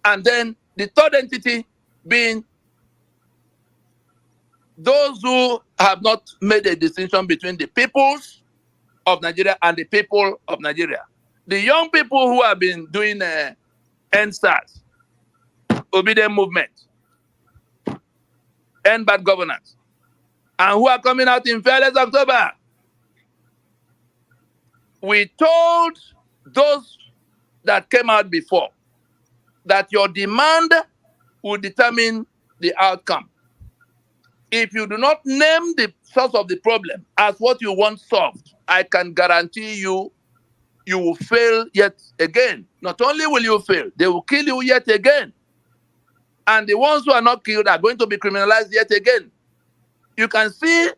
And then the third entity being those who have not made a distinction between the peoples of Nigeria and the people of Nigeria. The young people who have been doing NSAS, obedient movement, end bad governance, and who are coming out in Fearless October. We told those that came out before that your demand will determine the outcome. If you do not name the source of the problem as what you want solved, I can guarantee you, you will fail yet again. Not only will you fail, they will kill you yet again. And the ones who are not killed are going to be criminalized yet again. You can see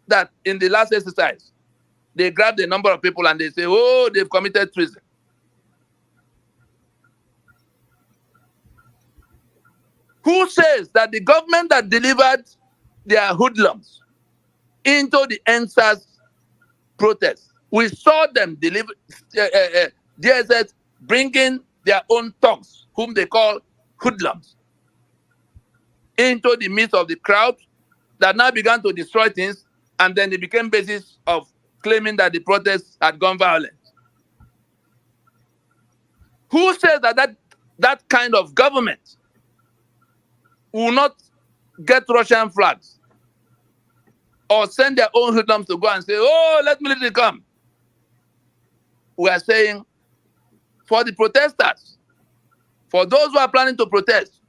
that in the last exercise, they grab the number of people and they say, oh, they've committed treason. Who says that the government that delivered their hoodlums into the NSAS protests, we saw them deliver DSS bringing their own thugs, whom they call hoodlums, into the midst of the crowd that now began to destroy things, and then it became basis of claiming that the protests had gone violent. Who says that kind of government will not get Russian flags or send their own hoodlums to go and say, oh, let military come? We are saying, for the protesters, for those who are planning to protest,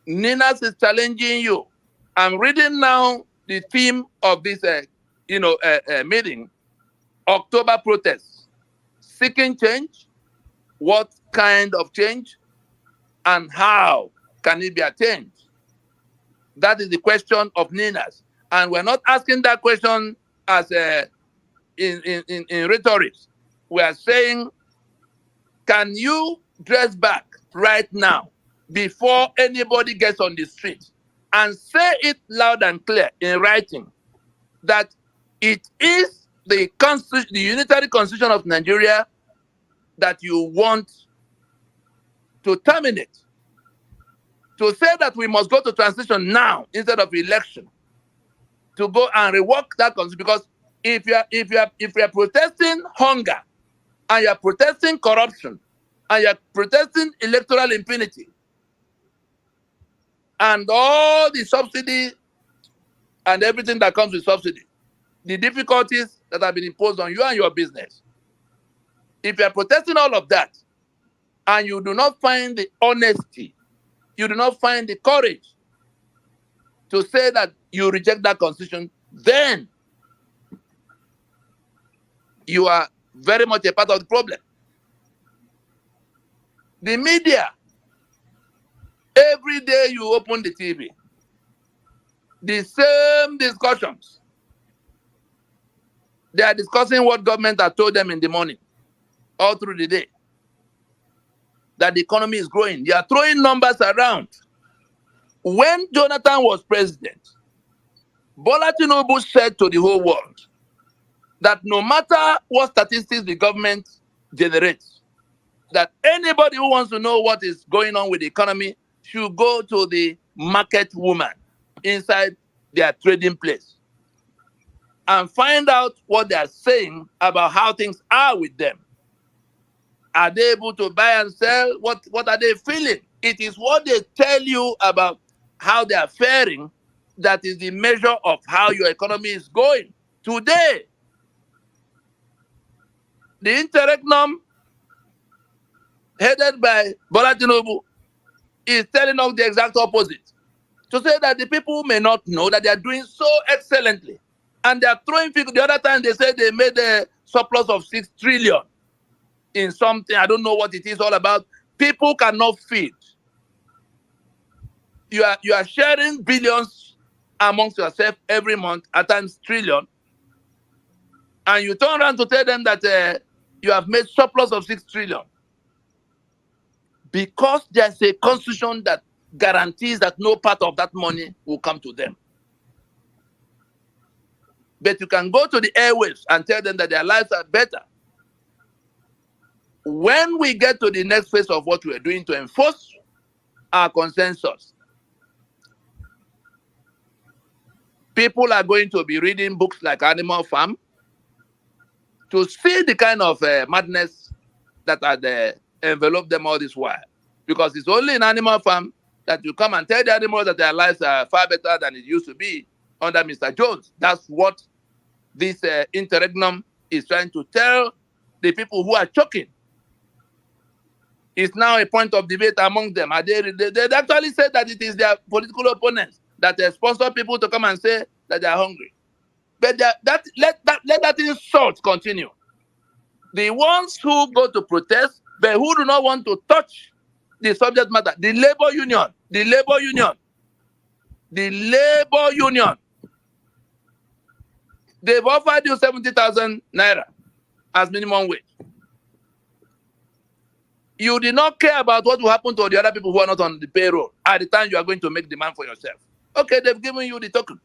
Ninas is challenging you. I'm reading now the theme of this meeting, October protests. seeking change, what kind of change, and how can it be attained? That is the question of Ninas. And we're not asking that question as in rhetoric. We are saying, can you dress back right now before anybody gets on the street and say it loud and clear in writing that it is the constitution, the unitary constitution of Nigeria that you want to terminate? To say that we must go to transition now instead of election, to go and rework that constitution, because if you are protesting hunger, and you are protesting corruption, and you are protesting electoral impunity, and all the subsidy and everything that comes with subsidy, the difficulties that have been imposed on you and your business, if you are protesting all of that, and you do not find the honesty, you do not find the courage to say that you reject that constitution, then you are very much a part of the problem. The media, every day you open the TV, the same discussions. They are discussing what government has told them in the morning, all through the day, that the economy is growing. They are throwing numbers around. When Jonathan was president, Bola Tinubu said to the whole world that no matter what statistics the government generates, that anybody who wants to know what is going on with the economy should go to the market woman inside their trading place and find out what they are saying about how things are with them. Are they able to buy and sell? What are they feeling? It is what they tell you about how they are faring that is the measure of how your economy is going. Today, the interregnum headed by Bola Tinubu is telling us the exact opposite. To say that the people may not know that they are doing so excellently. And they are throwing figures. The other time they said they made a surplus of 6 trillion in something. I don't know what it is all about. People cannot feed. You are sharing billions amongst yourself every month, at times trillion, and you turn around to tell them that you have made surplus of 6 trillion. Because there's a constitution that guarantees that no part of that money will come to them. But you can go to the airwaves and tell them that their lives are better. When we get to the next phase of what we are doing to enforce our consensus, people are going to be reading books like Animal Farm to see the kind of madness that had enveloped them all this while. Because it's only in Animal Farm that you come and tell the animals that their lives are far better than it used to be under Mr. Jones. That's what this interregnum is trying to tell the people who are choking. It's now a point of debate among them. They actually said that it is their political opponents that sponsor people to come and say that they are hungry. But let that insult continue. The ones who go to protest, but who do not want to touch the subject matter, the labor union, they've offered you 70,000 naira as minimum wage. You did not care about what will happen to the other people who are not on the payroll at the time you are going to make demand for yourself. Okay, they've given you the token.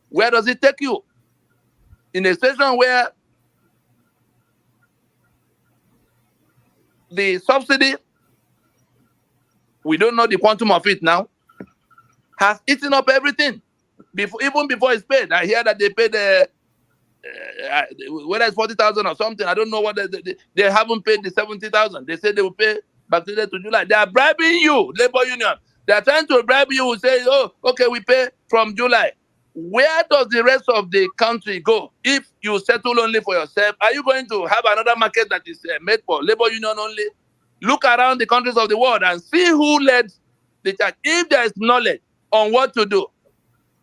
Where does it take you? In a situation where the subsidy, we don't know the quantum of it now, has eaten up everything. Even before it's paid. I hear that they paid whether it's 40,000 or something. I don't know what they haven't paid the 70,000. They said they will pay back to July. They are bribing you, labor union. They are trying to bribe you. Say, oh, okay, we pay from July. Where does the rest of the country go if you settle only for yourself? Are you going to have another market that is made for labor union only? Look around the countries of the world and see who led the charge. If there is knowledge on what to do,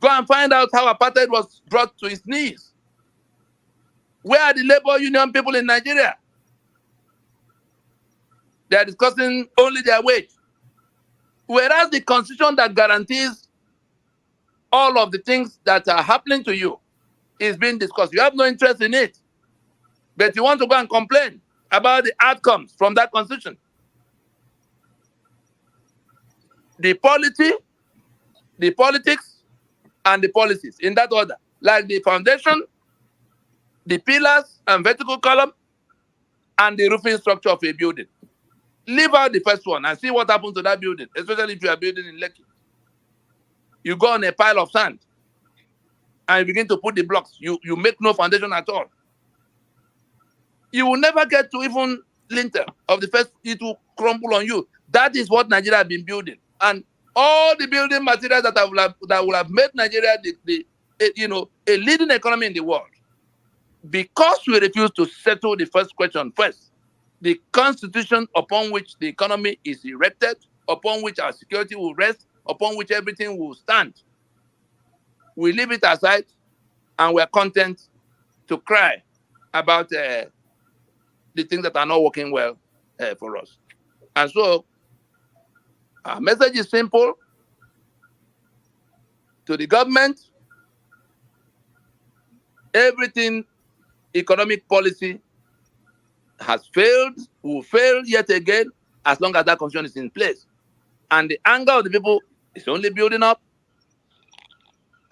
go and find out how apartheid was brought to its knees. Where are the labor union people in Nigeria? They are discussing only their wage. Whereas the constitution that guarantees all of the things that are happening to you is being discussed. You have no interest in it, but you want to go and complain about the outcomes from that constitution. The polity, the politics, and the policies in that order, like the foundation, the pillars and vertical column, and the roofing structure of a building. Leave out the first one and see what happens to that building, especially if you are building in Lekki. You go on a pile of sand and you begin to put the blocks. You make no foundation at all. You will never get to even lintel of the first. It will crumble on you. That is what Nigeria has been building. And all the building materials that will have made Nigeria a leading economy in the world. Because we refuse to settle the first question first, the constitution upon which the economy is erected, upon which our security will rest, upon which everything will stand, we leave it aside and we're content to cry about the things that are not working well for us. And so our message is simple to the government. Everything economic policy has failed, will fail yet again as long as that constitution is in place. And the anger of the people is only building up.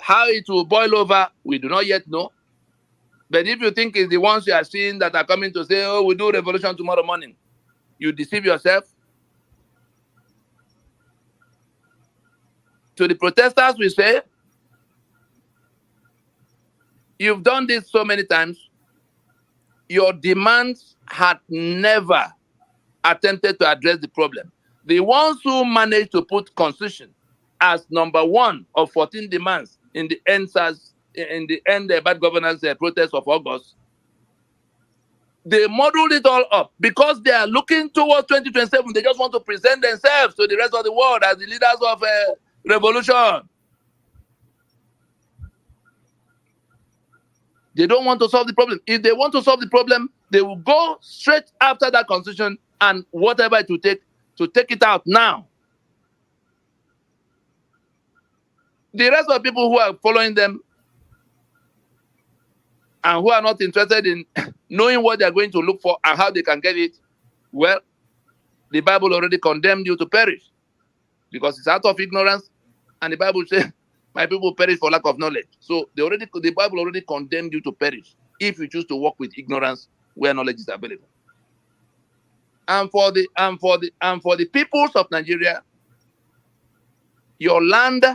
How it will boil over, we do not yet know. But if you think it's the ones you are seeing that are coming to say, oh, we'll do revolution tomorrow morning, you deceive yourself. To the protesters, we say, you've done this so many times. Your demands had never attempted to address the problem. The ones who managed to put constitution as number 1 of 14 demands in the end bad governance protest of August, they modeled it all up because they are looking towards 2027. They just want to present themselves to the rest of the world as the leaders of revolution. They don't want to solve the problem. If they want to solve the problem, they will go straight after that constitution and whatever it will take to take it out now. The rest of the people who are following them and who are not interested in knowing what they are going to look for and how they can get it, well, the Bible already condemned you to perish because it's out of ignorance, and the Bible says, my people perish for lack of knowledge. So the Bible already condemned you to perish if you choose to walk with ignorance where knowledge is available. And for the peoples of Nigeria, your land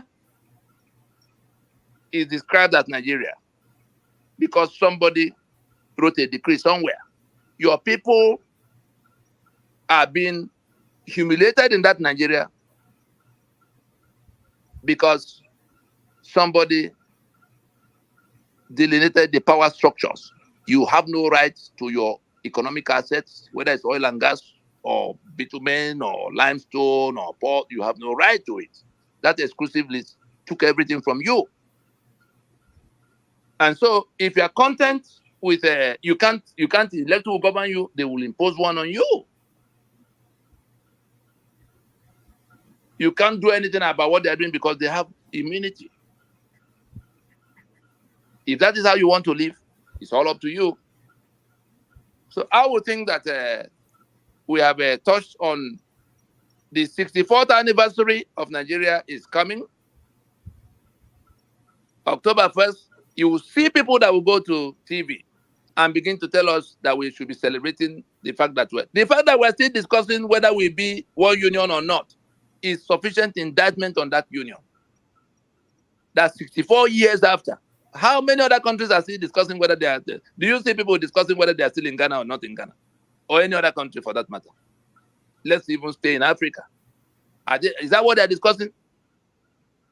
is described as Nigeria because somebody wrote a decree somewhere. Your people are being humiliated in that Nigeria because somebody delineated the power structures. You have no right to your economic assets, whether it's oil and gas or bitumen or limestone or port. You have no right to it. That exclusive list took everything from you. And so if you are content with you can't elect who will govern you, they will impose one on you. You can't do anything about what they are doing because they have immunity. If that is how you want to live, it's all up to you. So I would think that we have touched on the 64th anniversary of Nigeria is coming. October 1st, you will see people that will go to TV and begin to tell us that we should be celebrating the fact that we're still discussing whether we be one union or not is sufficient indictment on that union. That's 64 years after. How many other countries are still discussing whether they are there? Do you see people discussing whether they are still in Ghana or not in Ghana? Or any other country for that matter? Let's even stay in Africa. Is that what they're discussing?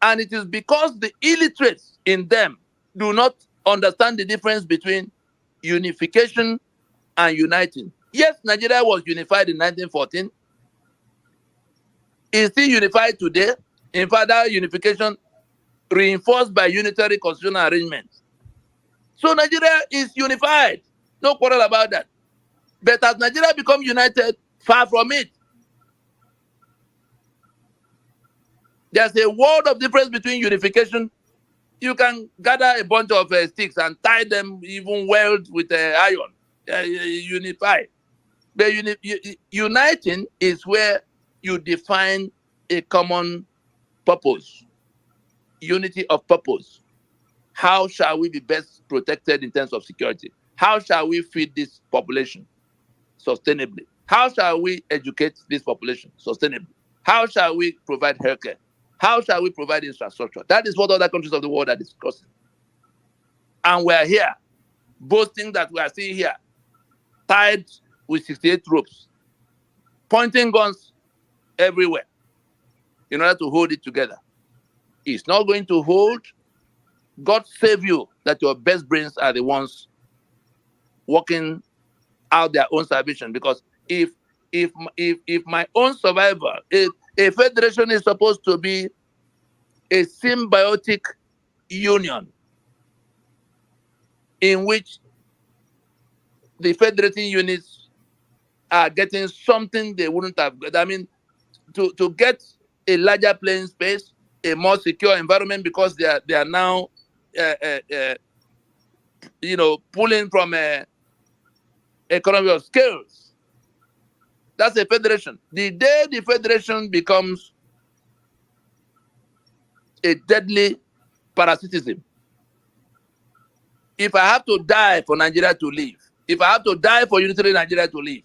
And it is because the illiterates in them do not understand the difference between unification and uniting. Yes, Nigeria was unified in 1914. It's still unified today. In fact, that unification reinforced by unitary constitutional arrangements. So Nigeria is unified. No quarrel about that. But as Nigeria become united, far from it, There's a world of difference between unification. You can gather a bunch of sticks and tie them, even weld with iron. Unify. But uniting is where you define a common purpose, unity of purpose. How shall we be best protected in terms of security? How shall we feed this population sustainably? How shall we educate this population sustainably? How shall we provide healthcare? How shall we provide infrastructure? That is what other countries of the world are discussing. And we are here, boasting that we are still here, tied with 68 ropes, pointing guns everywhere in order to hold it together. It's not going to hold. God save you that your best brains are the ones working out their own salvation. Because if my own survival, if a federation is supposed to be a symbiotic union in which the federating units are getting something they wouldn't have got. I mean, to get a larger playing space, a more secure environment, because they are now, uh, uh, uh, pulling from economy of scales. That's a federation. The day the federation becomes a deadly parasitism, if I have to die for Nigeria to live, if I have to die for unitary Nigeria to live,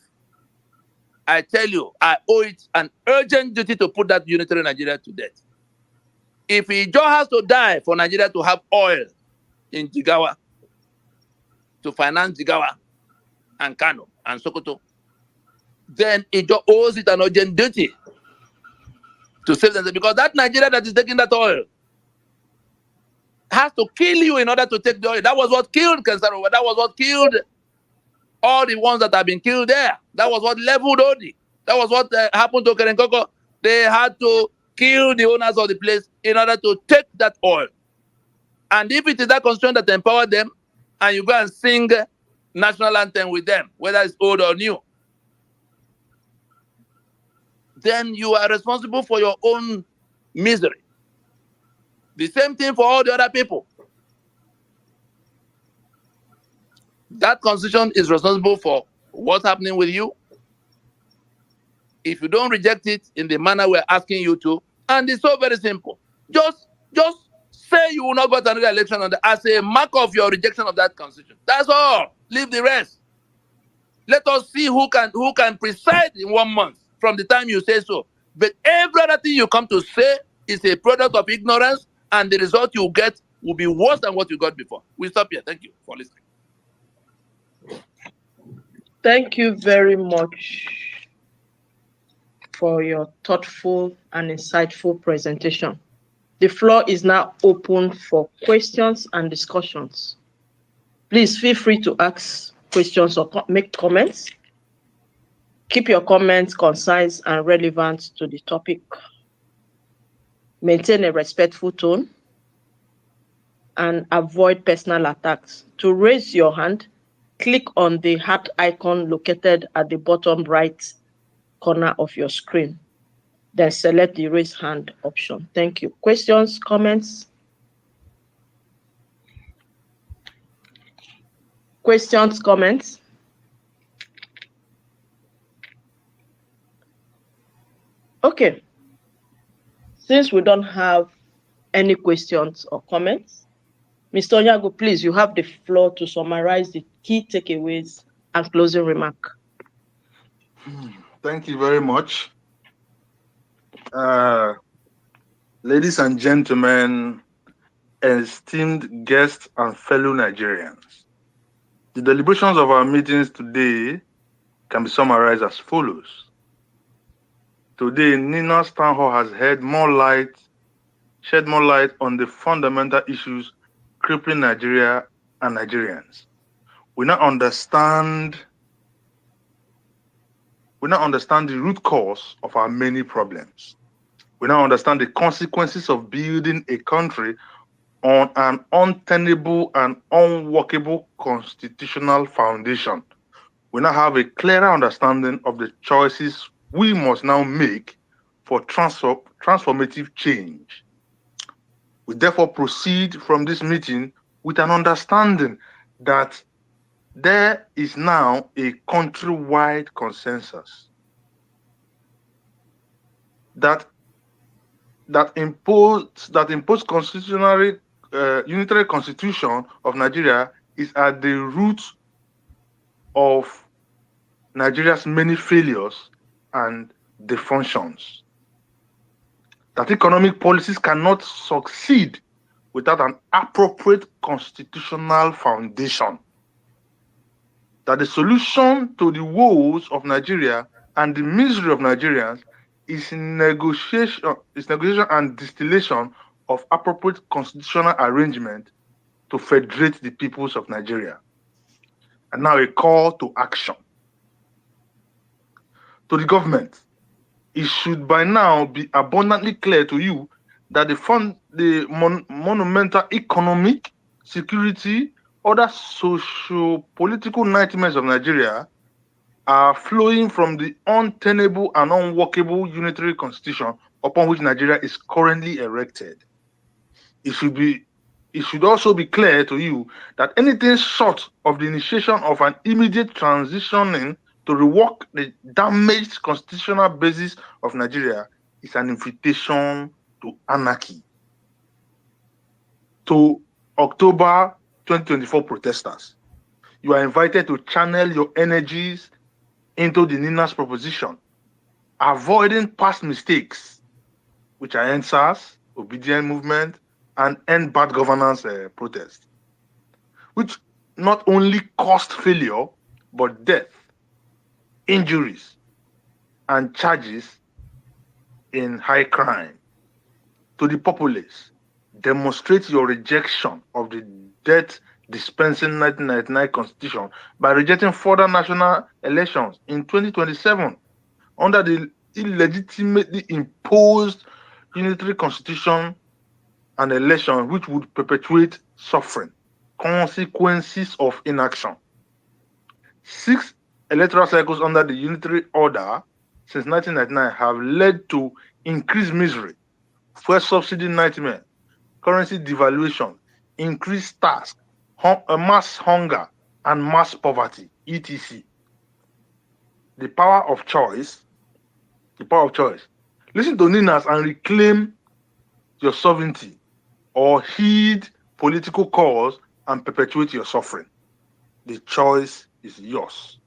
I tell you, I owe it an urgent duty to put that unitary Nigeria to death. If he just has to die for Nigeria to have oil in Jigawa, to finance Jigawa and Kano and Sokoto, then it just owes it an urgent duty to save them. Because that Nigeria that is taking that oil has to kill you in order to take the oil. That was what killed Kensaro. That was what killed all the ones that have been killed there. That was what leveled Odi. That was what happened to Kerenkoko. They had to kill the owners of the place in order to take that oil. And if it is that constitution that empowered them, and you go and sing national anthem with them, whether it's old or new, then you are responsible for your own misery. The same thing for all the other people. That constitution is responsible for what's happening with you. If you don't reject it in the manner we're asking you to, and it's so very simple, just say you will not go to another election as a mark of your rejection of that constitution. That's all. Leave the rest. Let us see who can preside in 1 month from the time you say so. But every other thing you come to say is a product of ignorance, and the result you get will be worse than what you got before. We stop here. Thank you for listening. Thank you very much for your thoughtful and insightful presentation. The floor is now open for questions and discussions. Please feel free to ask questions or make comments. Keep your comments concise and relevant to the topic. Maintain a respectful tone and avoid personal attacks. To raise your hand, click on the heart icon located at the bottom right corner of your screen. Then select the raise hand option. Thank you. Questions, comments? Questions, comments? Okay. Since we don't have any questions or comments, Mr. Onyago, please, you have the floor to summarize the key takeaways and closing remark. Thank you very much. Ladies and gentlemen, esteemed guests and fellow Nigerians, the deliberations of our meetings today can be summarized as follows. Today, Nina's town hall has shed more light on the fundamental issues crippling Nigeria and Nigerians. We now understand the root cause of our many problems. We now understand the consequences of building a country on an untenable and unworkable constitutional foundation. We now have a clearer understanding of the choices we must now make for transformative change. We therefore proceed from this meeting with an understanding that there is now a countrywide consensus that imposed constitutionally unitary constitution of Nigeria is at the root of Nigeria's many failures and dysfunctions. That economic policies cannot succeed without an appropriate constitutional foundation. That the solution to the woes of Nigeria and the misery of Nigerians is negotiation and distillation of appropriate constitutional arrangement to federate the peoples of Nigeria. And now a call to action. To the government, it should by now be abundantly clear to you that the monumental economic, security, other socio-political nightmares of Nigeria are flowing from the untenable and unworkable unitary constitution upon which Nigeria is currently erected. It should also be clear to you that anything short of the initiation of an immediate transitioning to rework the damaged constitutional basis of Nigeria is an invitation to anarchy. To October 2024 protesters, you are invited to channel your energies into the Nina's proposition, avoiding past mistakes, which are NSAS, obedient movement, and end bad governance protest, which not only caused failure, but death, injuries, and charges in high crime. To the populace, demonstrate your rejection of the death dispensing 1999 constitution by rejecting further national elections in 2027 under the illegitimately imposed unitary constitution and election, which would perpetuate suffering, consequences of inaction. 6 electoral cycles under the unitary order since 1999 have led to increased misery, fuel subsidy nightmare, currency devaluation, increased tax, mass hunger, and mass poverty, etc. The power of choice. Listen to Ninas and reclaim your sovereignty, or heed political calls and perpetuate your suffering. The choice is yours.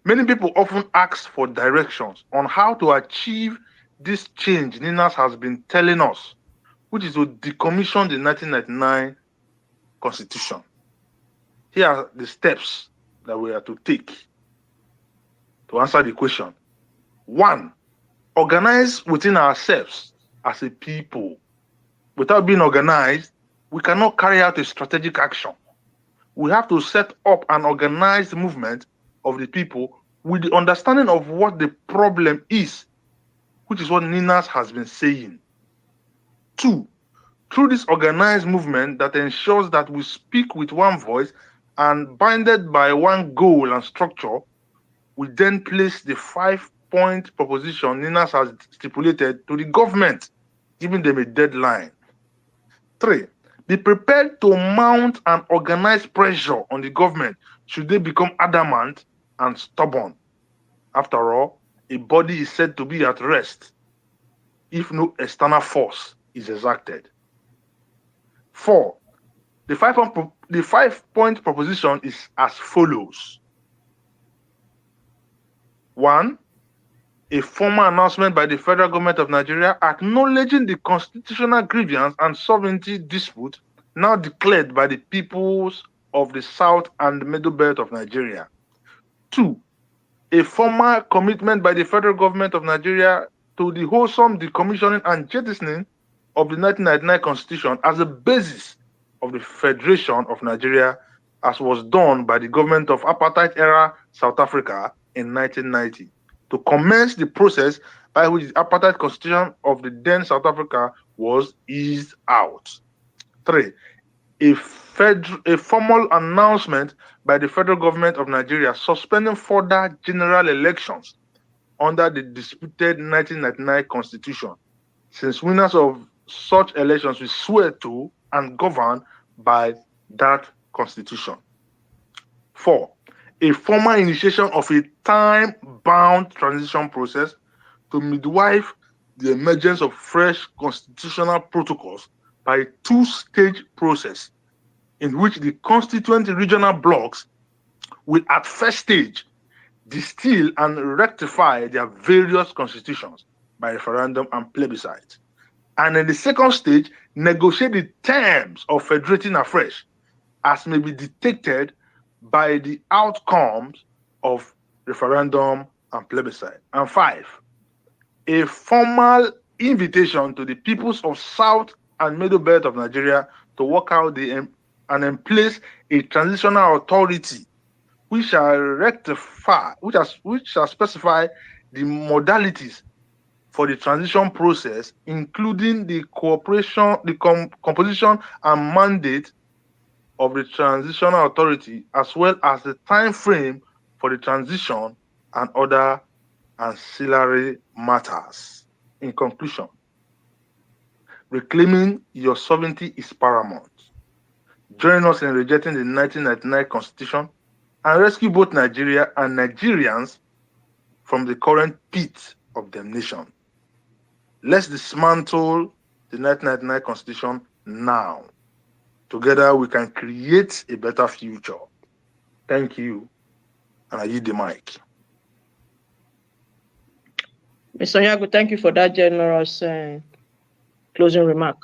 Many people often ask for directions on how to achieve this change Ninas has been telling us, which is to decommission the 1999 Constitution. Here are the steps that we are to take to answer the question. 1, organize within ourselves as a people. Without being organized, we cannot carry out a strategic action. We have to set up an organized movement of the people with the understanding of what the problem is, which is what Ninas has been saying. 2, through this organized movement that ensures that we speak with one voice and binded by one goal and structure, we then place the 5-point proposition Ninas has stipulated to the government, giving them a deadline. 3, be prepared to mount an organized pressure on the government should they become adamant and stubborn. After all, a body is said to be at rest if no external force is exacted. 4, the 5-point proposition is as follows. 1, a formal announcement by the federal government of Nigeria acknowledging the constitutional grievance and sovereignty dispute now declared by the peoples of the South and Middle Belt of Nigeria. 2, a formal commitment by the federal government of Nigeria to the wholesome decommissioning and jettisoning of the 1999 Constitution as a basis of the Federation of Nigeria, as was done by the government of apartheid-era South Africa in 1990, to commence the process by which the apartheid constitution of the then South Africa was eased out. 3, a formal announcement by the federal government of Nigeria suspending further general elections under the disputed 1999 Constitution, since winners of such elections will swear to and govern by that Constitution. 4. A formal initiation of a time-bound transition process to midwife the emergence of fresh constitutional protocols by a two-stage process in which the constituent regional blocks will at first stage distill and rectify their various constitutions by referendum and plebiscite. And in the second stage, negotiate the terms of federating afresh as may be dictated by the outcomes of referendum and plebiscite. And 5, a formal invitation to the peoples of South and Middle Belt of Nigeria to work out and in place a transitional authority which shall rectify, which shall specify the modalities for the transition process, including the cooperation, the composition and mandate of the transitional authority, as well as the time frame for the transition and other ancillary matters. In conclusion, reclaiming your sovereignty is paramount. Join us in rejecting the 1999 Constitution and rescue both Nigeria and Nigerians from the current pit of damnation. Let's dismantle the 1999 Constitution now. Together, we can create a better future. Thank you, and I yield the mic. Mr. Nyagu, thank you for that generous closing remark.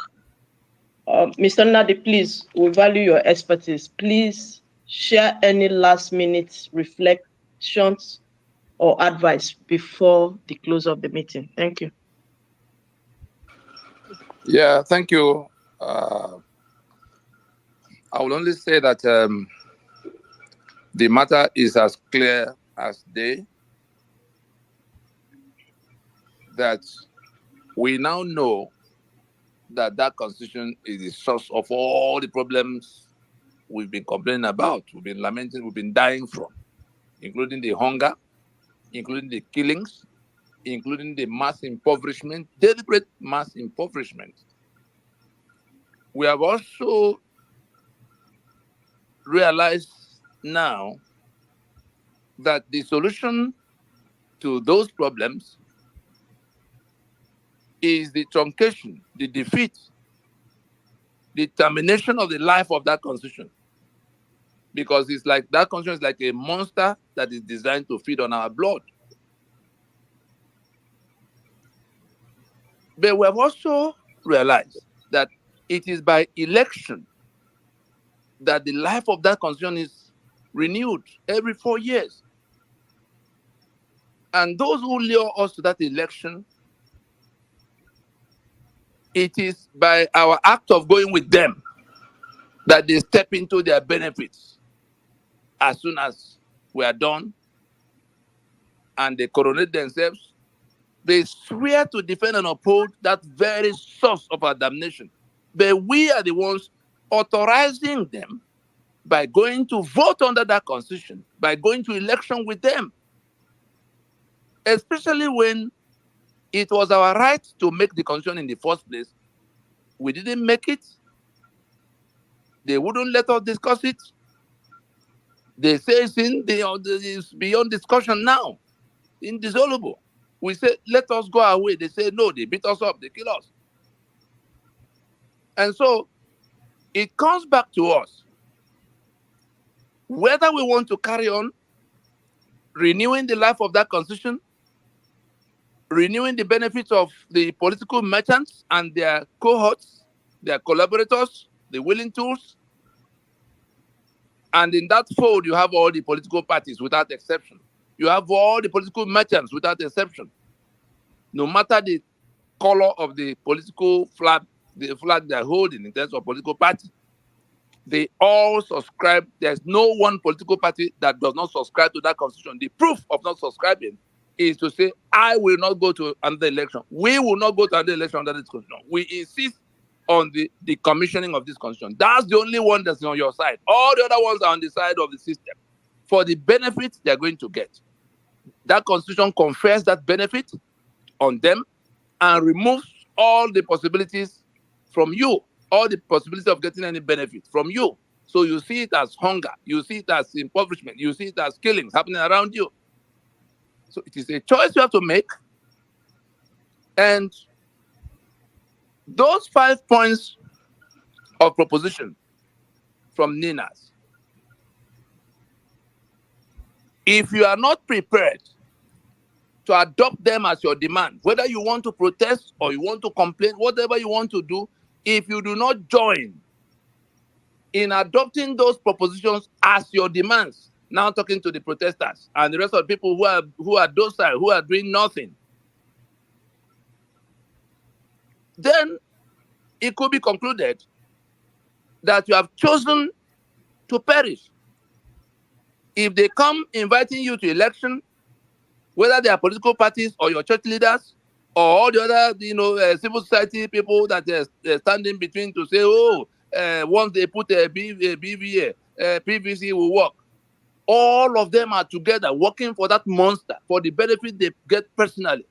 Mr. Nnadi, please, we value your expertise. Please share any last-minute reflections or advice before the close of the meeting. Thank you. Yeah, thank you. I will only say that the matter is as clear as day, that we now know that that constitution is the source of all the problems we've been complaining about, we've been lamenting, we've been dying from, including the hunger, including the killings, including the mass impoverishment, deliberate mass impoverishment. We have also realized now that the solution to those problems is the truncation, the defeat, the termination of the life of that constitution. Because it's like that constitution is like a monster that is designed to feed on our blood. But we have also realized that it is by election that the life of that constitution is renewed every 4 years. And those who lure us to that election, it is by our act of going with them that they step into their benefits as soon as we are done and they coronate themselves. They swear to defend and uphold that very source of our damnation. But we are the ones authorizing them by going to vote under that constitution, by going to election with them. Especially when it was our right to make the constitution in the first place. We didn't make it. They wouldn't let us discuss it. They say it's beyond discussion now, indissoluble. We say, let us go away. They say, no, they beat us up, they kill us. And so it comes back to us whether we want to carry on renewing the life of that constitution, renewing the benefits of the political merchants and their cohorts, their collaborators, the willing tools. And in that fold, you have all the political parties without exception. You have all the political merchants without exception. No matter the color of the political flag, the flag they're holding in terms of political party, they all subscribe. There's no one political party that does not subscribe to that constitution. The proof of not subscribing is to say, I will not go to another election. We will not go to another election under this constitution. We insist on the commissioning of this constitution. That's the only one that's on your side. All the other ones are on the side of the system for the benefits they're going to get. that constitution confers that benefit on them and removes all the possibilities from you, all the possibility of getting any benefit from you. So you see it as hunger, you see it as impoverishment, you see it as killings happening around you. So it is a choice you have to make. And those 5 points of proposition from Ninas, if you are not prepared to adopt them as your demand, whether you want to protest or you want to complain, whatever you want to do, if you do not join in adopting those propositions as your demands, now talking to the protesters and the rest of the people who are docile, who are doing nothing, then it could be concluded that you have chosen to perish. If they come inviting you to election, whether they are political parties or your church leaders or all the other, civil society people that are standing between to say, oh, once they put a BVA, PVC will work. All of them are together working for that monster, for the benefit they get personally.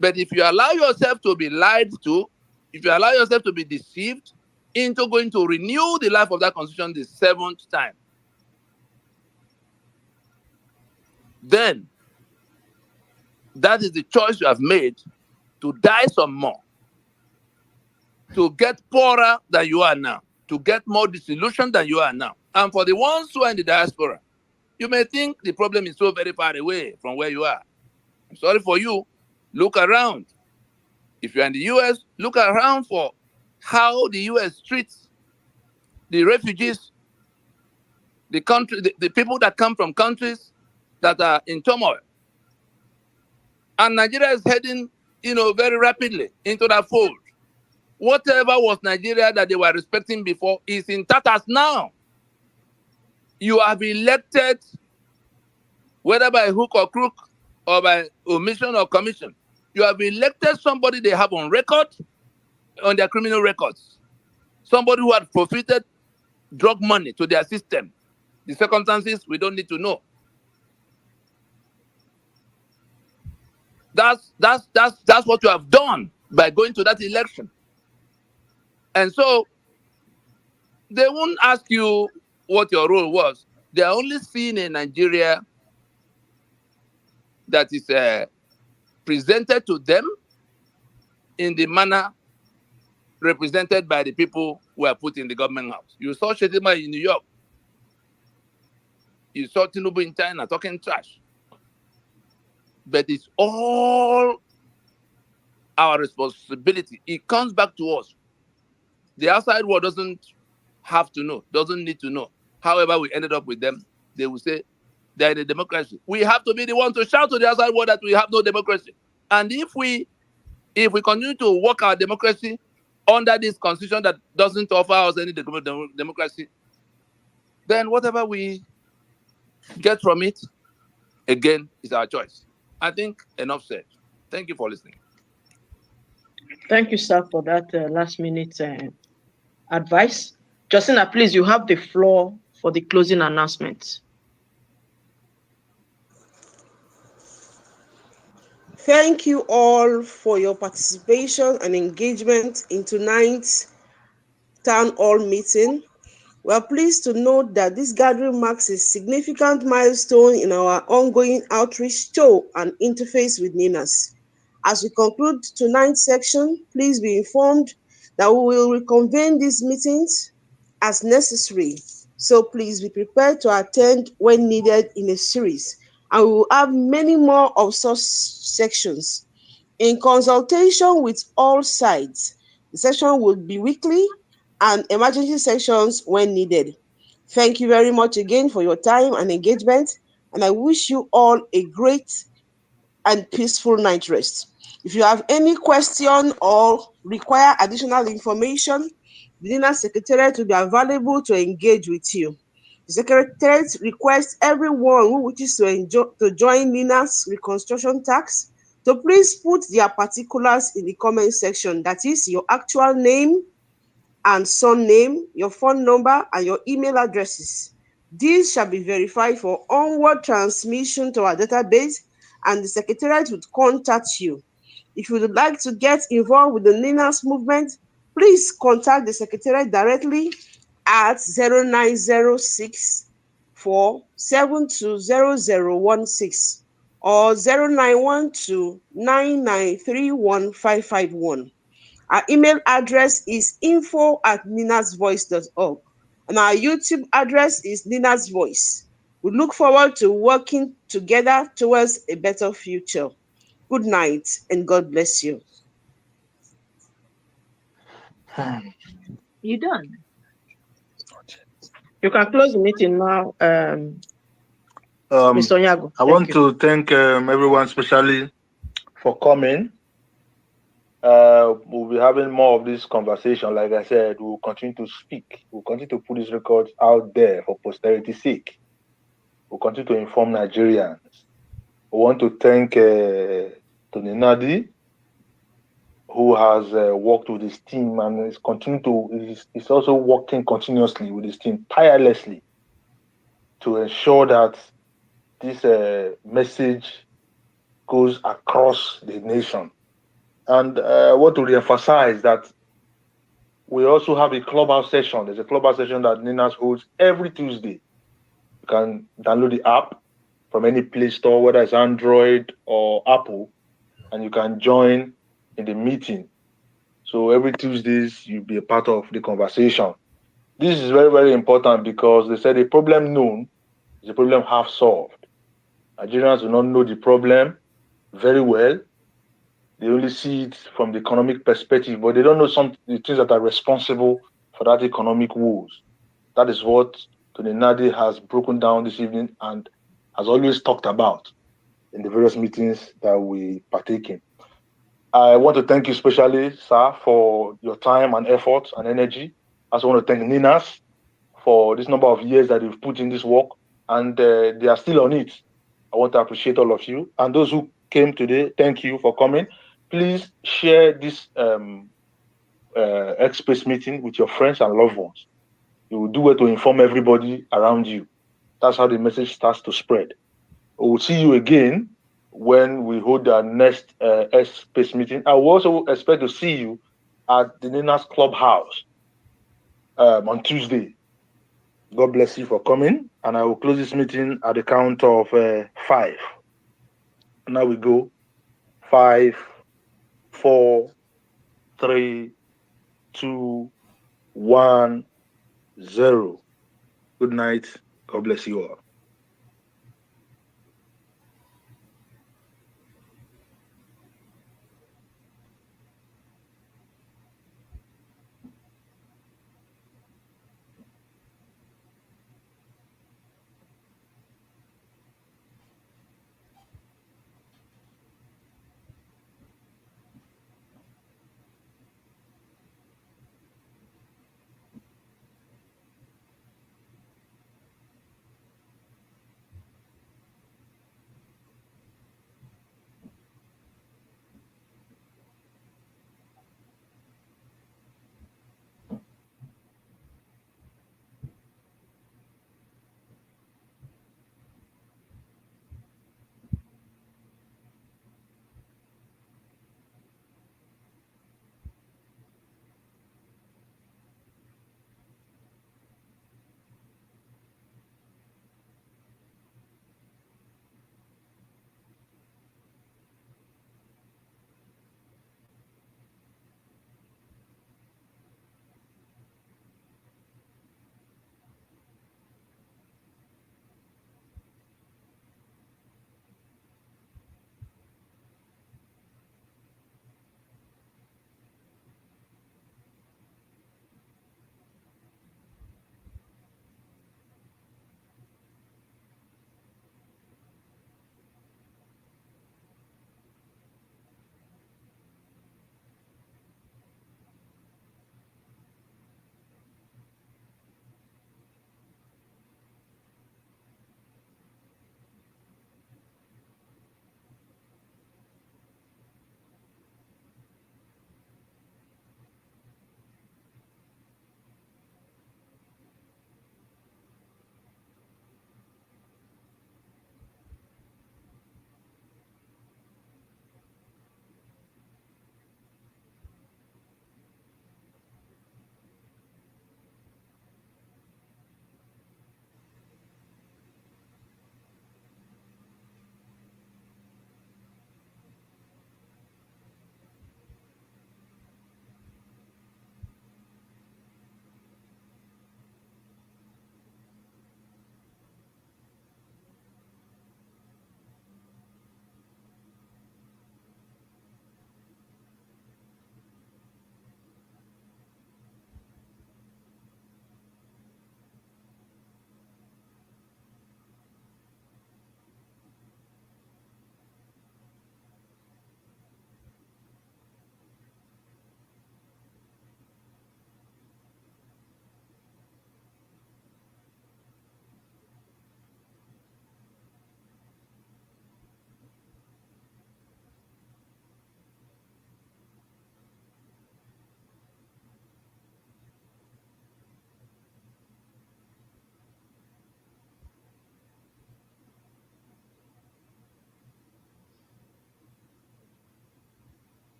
But if you allow yourself to be lied to, if you allow yourself to be deceived into going to renew the life of that constitution the 7th time, then that is the choice you have made to die some more, to get poorer than you are now, to get more disillusioned than you are now. And for the ones who are in the diaspora, you may think the problem is so very far away from where you are. I'm sorry for you. Look around. If you're in the US, look around for how the US treats the refugees, the people that come from countries that are in turmoil. And Nigeria is heading, very rapidly into that fold. Whatever was Nigeria that they were respecting before is in tatters now. You have elected, whether by hook or crook, or by omission or commission, you have elected somebody they have on record, on their criminal records. Somebody who had profited drug money to their system. The circumstances, we don't need to know. That's what you have done by going to that election. And so they won't ask you what your role was. They are only seeing a Nigeria that is presented to them in the manner represented by the people who are put in the government house. You saw Shetima in New York. You saw Tinubu in China talking trash. But it's all our responsibility. It comes back to us. The outside world doesn't have to know, doesn't need to know. However we ended up with them, they will say they're in a democracy. We have to be the one to shout to the outside world that we have no democracy. And if we continue to work our democracy under this constitution that doesn't offer us any democracy, then whatever we get from it, again, is our choice. I think enough said. Thank you for listening. Thank you, sir, for that last minute advice. Justina, please, you have the floor for the closing announcement. Thank you all for your participation and engagement in tonight's town hall meeting. We are pleased to note that this gathering marks a significant milestone in our ongoing outreach to and interface with Ninas. As we conclude tonight's section, please be informed that we will reconvene these meetings as necessary. So please be prepared to attend when needed in a series. And we will have many more of such sections. In consultation with all sides, the session will be weekly and emergency sessions when needed. Thank you very much again for your time and engagement, and I wish you all a great and peaceful night rest. If you have any question or require additional information, the Ninas Secretariat will be available to engage with you. The Secretariat requests everyone who wishes to join Ninas Reconstruction Task to please put their particulars in the comment section. That is your actual name and surname, your phone number, and your email addresses. These shall be verified for onward transmission to our database and the Secretariat would contact you. If you would like to get involved with the NINAS movement, please contact the Secretariat directly at 0906 4720016 or 0912 Our email address is info@ninasvoice.org, and our YouTube address is Nina's Voice. We look forward to working together towards a better future. Good night and God bless you. You done? You can close the meeting now, Mr. Onyago. I want to thank everyone, especially for coming. We'll be having more of this conversation. Like I said, we'll continue to speak. We'll continue to put these records out there for posterity's sake. We'll continue to inform Nigerians. We want to thank Nnadi, who has worked with his team and is also working continuously with his team tirelessly to ensure that this message goes across the nation. And I want to reemphasize that we also have a clubhouse session. There's a clubhouse session that Ninas holds every Tuesday. You can download the app from any Play Store, whether it's Android or Apple, and you can join in the meeting. So every Tuesdays, you'll be a part of the conversation. This is very, very important because they said a problem known is a problem half solved. Nigerians do not know the problem very well. They only see it from the economic perspective, but they don't know the things that are responsible for that economic woes. That is what Nnadi has broken down this evening and has always talked about in the various meetings that we partake in. I want to thank you especially, sir, for your time and effort and energy. I also want to thank Ninas for this number of years that you've put in this work, and they are still on it. I want to appreciate all of you. And those who came today, thank you for coming. Please share this X-Space meeting with your friends and loved ones. You will do it to inform everybody around you. That's how the message starts to spread. We will see you again when we hold our next X-Space meeting. I will also expect to see you at the Ninas Clubhouse on Tuesday. God bless you for coming. And I will close this meeting at the count of 5. Now we go. 5, 4, 3, 2, 1, 0. Good night. God bless you all.